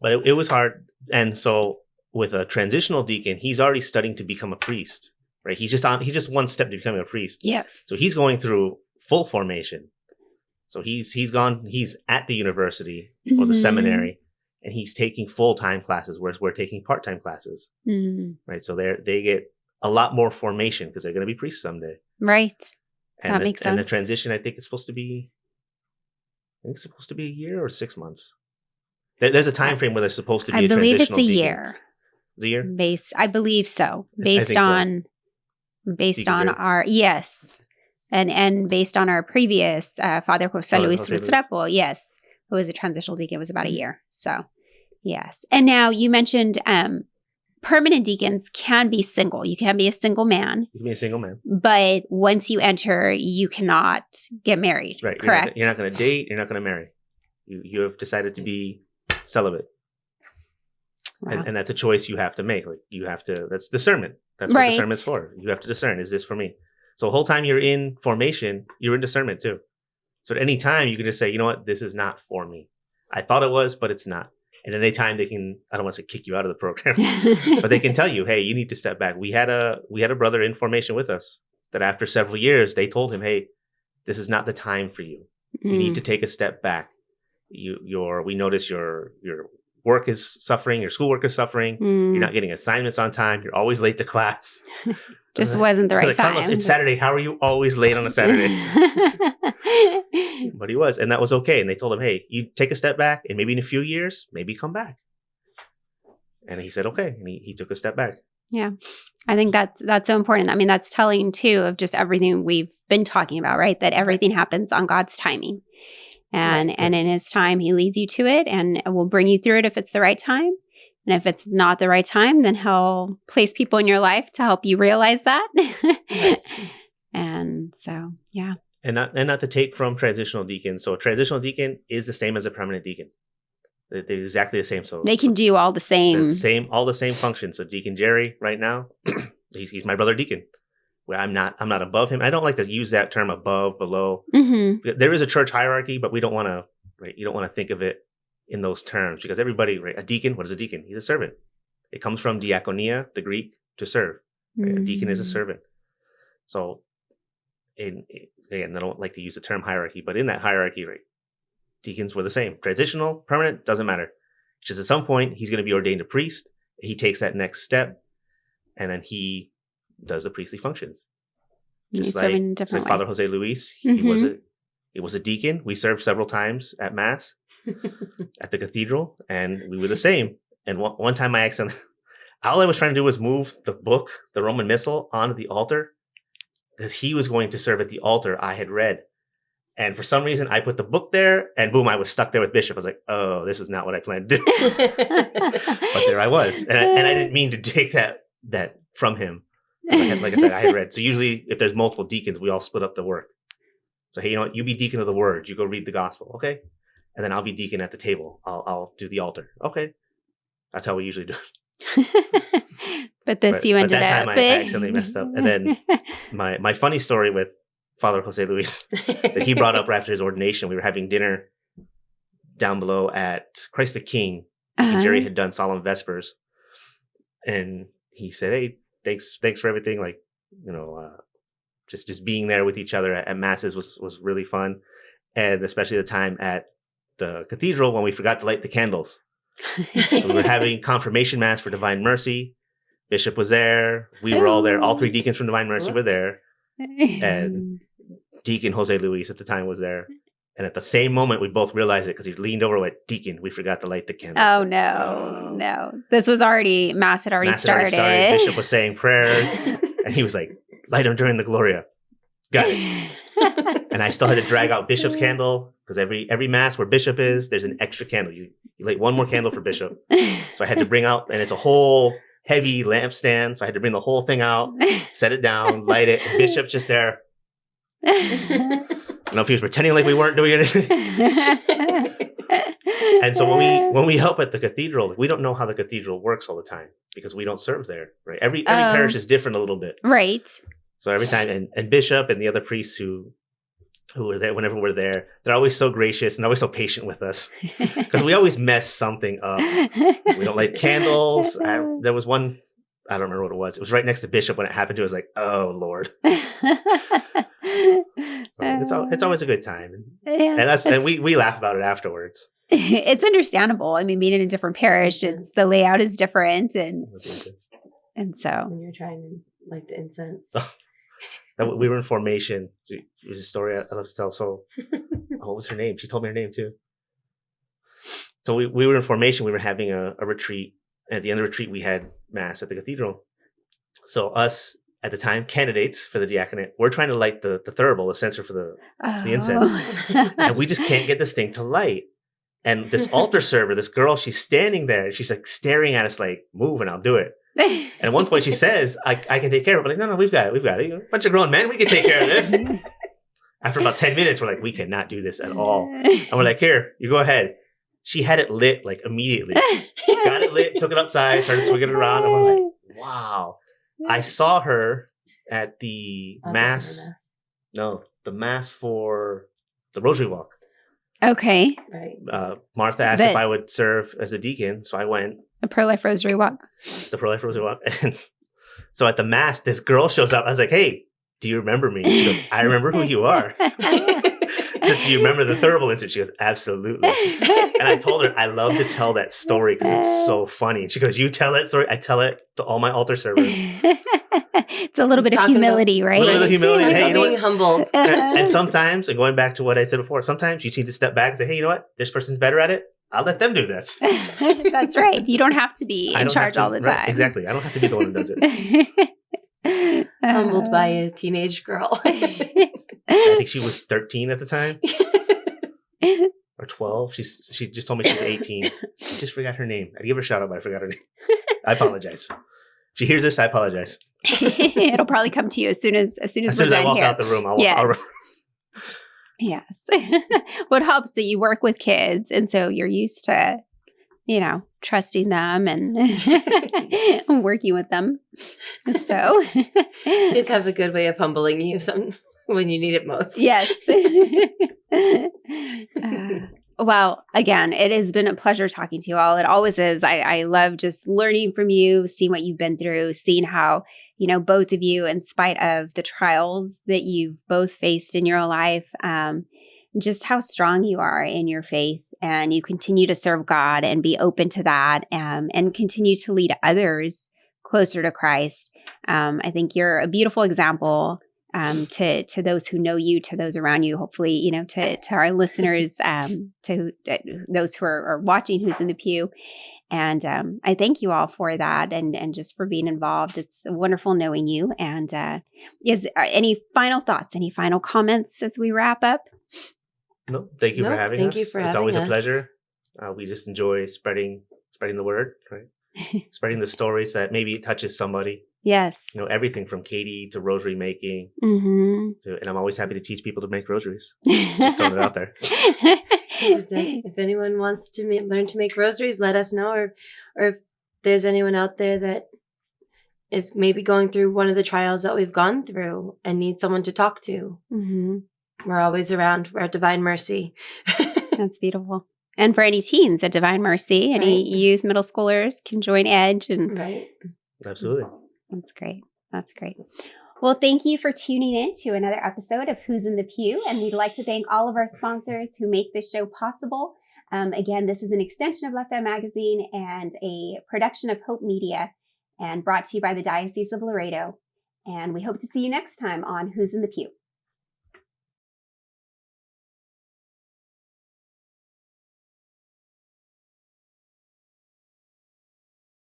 But it was hard. And so with a transitional deacon, he's already studying to become a priest, right? He's just one step to becoming a priest. Yes. So he's going through full formation. So he's at the university or the seminary, and he's taking full-time classes, whereas we're taking part-time classes, right? So they get a lot more formation because they're going to be priests someday. Right. And that makes sense. And the transition, I think it's supposed to be a year or 6 months. There's a time frame where there's supposed to be a transitional I believe it's a deacon. year. Is it a year? I believe so. Based on our, yes. And based on our previous Father Jose Luis Restrepo, yes, who was a transitional deacon, it was about a year. So, yes. And now you mentioned permanent deacons can be single. You can be a single man. You can be a single man. But once you enter, you cannot get married. Right. Correct. You're not going to date. You're not going to marry. You have decided to be celibate. Wow. And that's a choice you have to make. That's discernment. That's what discernment's for. You have to discern, is this for me? So the whole time you're in formation, you're in discernment too. So at any time you can just say, you know what, this is not for me. I thought it was, but it's not. And at any time they can, I don't want to say kick you out of the program, but they can tell you, hey, you need to step back. We had a brother in formation with us that after several years, they told him, hey, this is not the time for you. You need to take a step back. We notice your work is suffering, your schoolwork is suffering, you're not getting assignments on time, you're always late to class. Just wasn't the right time. Carlos, it's Saturday. How are you always late on a Saturday? But he was, and that was okay. And they told him, hey, you take a step back, and maybe in a few years, maybe come back. And he said, okay. And he took a step back. Yeah. I think that's so important. I mean, that's telling too of just everything we've been talking about, right? That everything happens on God's timing. And in his time, he leads you to it and will bring you through it if it's the right time. And if it's not the right time, then he'll place people in your life to help you realize that. And so, yeah. And not to take from transitional deacons. So a transitional deacon is the same as a permanent deacon. They're exactly the same. So they can do all the same. All the same functions. So Deacon Jerry right now, he's my brother deacon. Where I'm not above him. I don't like to use that term above, below. Mm-hmm. There is a church hierarchy, but we don't want to. Right? You don't want to think of it in those terms because everybody. Right? A deacon. What is a deacon? He's a servant. It comes from diakonia, the Greek, to serve. Right? A deacon is a servant. So, again, I don't like to use the term hierarchy, but in that hierarchy, right, deacons were the same. Transitional, permanent, doesn't matter. It's just at some point he's going to be ordained a priest. He takes that next step, and then he does the priestly functions. Just like Father Jose Luis, he was a deacon. We served several times at Mass at the cathedral, and we were the same. And one time I accidentally, all I was trying to do was move the book, the Roman Missal, onto the altar because he was going to serve at the altar I had read. And for some reason, I put the book there, and boom, I was stuck there with Bishop. I was like, oh, this was not what I planned to do. But there I was. And I didn't mean to take that from him. Like I said, I had read. So usually if there's multiple deacons, we all split up the work. So, hey, you know what? You be deacon of the word. You go read the gospel. Okay. And then I'll be deacon at the table. I'll do the altar. Okay. That's how we usually do it. But you ended that up. time I accidentally messed up. And then my funny story with Father Jose Luis that he brought up after his ordination, we were having dinner down below at Christ the King. And Jerry had done solemn vespers. And he said, hey, thanks for everything. Like, just being there with each other at masses was really fun. And especially the time at the cathedral when we forgot to light the candles. So we were having confirmation mass for Divine Mercy. Bishop was there. We were all there. All three deacons from Divine Mercy were there. And Deacon Jose Luis at the time was there. And at the same moment, we both realized it because he leaned over and went, Deacon, we forgot to light the candles. Oh, no. This was Mass had already started. Bishop was saying prayers. And he was like, light them during the Gloria. Got it. And I still had to drag out Bishop's candle because every Mass where Bishop is, there's an extra candle. You light one more candle for Bishop. So I had to bring out, and it's a whole heavy lampstand. So I had to bring the whole thing out, set it down, light it. And Bishop's just there. I don't know if he was pretending like we weren't doing anything. And so when we help at the cathedral, we don't know how the cathedral works all the time because we don't serve there. Right? Every parish is different a little bit. Right. So every time, and Bishop and the other priests who were there whenever we're there, they're always so gracious and always so patient with us because we always mess something up. We don't light candles. There was one, I don't remember what it was. It was right next to Bishop when it happened to us. Like, oh Lord. So it's always a good time, and we laugh about it afterwards. It's understandable. I mean, being in a different parish, the layout is different, and so when you're trying to light the incense. We were in formation. It was a story I love to tell. So, what was her name? She told me her name too. So we were in formation. We were having a retreat. And at the end of the retreat, we had mass at the cathedral. So us, at the time, candidates for the diaconate, we're trying to light the thurible, the censer for the incense. And we just can't get this thing to light. And this altar server, this girl, she's standing there. And she's like staring at us like, move and I'll do it. And at one point she says, I can take care of it. We're like, no, we've got it. A bunch of grown men. We can take care of this. After about 10 minutes, we're like, we cannot do this at all. And we're like, here, you go ahead. She had it lit like immediately. Got it lit, took it outside, started swinging it around. And we're like, wow. I saw her at the mass. No, the mass for the Rosary Walk. Okay. Right. Martha asked if I would serve as a deacon. So I went. A pro-life Rosary Walk. The pro-life Rosary Walk. And so at the mass, this girl shows up. I was like, hey, do you remember me? She goes, I remember who you are. Do you remember the thurible incident? She goes, absolutely. And I told her I love to tell that story because it's so funny. She goes, you tell that story. I tell it to all my altar servers. It's a little bit of humility, right? A little bit of humility. Hey, being humbled. And sometimes, and going back to what I said before, sometimes you need to step back and say, hey, you know what? This person's better at it. I'll let them do this. That's right. You don't have to be in charge all the time. Right, exactly. I don't have to be the one who does it. Humbled by a teenage girl. I think she was 13 at the time. Or 12. She just told me she was 18. I just forgot her name. I'd give her a shout out, but I forgot her name. I apologize. If she hears this, I apologize. It'll probably come to you as soon as we're done I walk here. out the room, Yes. What helps that you work with kids, and so you're used to, trusting them and working with them. So kids have a good way of humbling you when you need it most. Yes. Well, again, it has been a pleasure talking to you all. It always is. I love just learning from you, seeing what you've been through, seeing how, both of you, in spite of the trials that you've both faced in your life, just how strong you are in your faith, and you continue to serve God and be open to that, and continue to lead others closer to Christ. I think you're a beautiful example to those who know you, to those around you, hopefully, to our listeners, to those who are watching, who's in the pew. And I thank you all for that and just for being involved. It's wonderful knowing you. And is any final thoughts, any final comments as we wrap up? No, thank you for having us. Thank you for having us. It's always a pleasure. We just enjoy spreading the word, right? Spreading the stories that maybe it touches somebody. Yes. Everything from Katie to rosary making. Mm-hmm. And I'm always happy to teach people to make rosaries. Just throwing it out there. If anyone wants to learn to make rosaries, let us know. Or if there's anyone out there that is maybe going through one of the trials that we've gone through and needs someone to talk to, we're always around. We're at Divine Mercy. That's beautiful. And for any teens at Divine Mercy, any youth, middle schoolers can join Edge. Right. Absolutely. That's great. That's great. Well, thank you for tuning in to another episode of Who's in the Pew. And we'd like to thank all of our sponsors who make this show possible. Again, this is an extension of LaFemme Magazine and a production of Hope Media, and brought to you by the Diocese of Laredo. And we hope to see you next time on Who's in the Pew.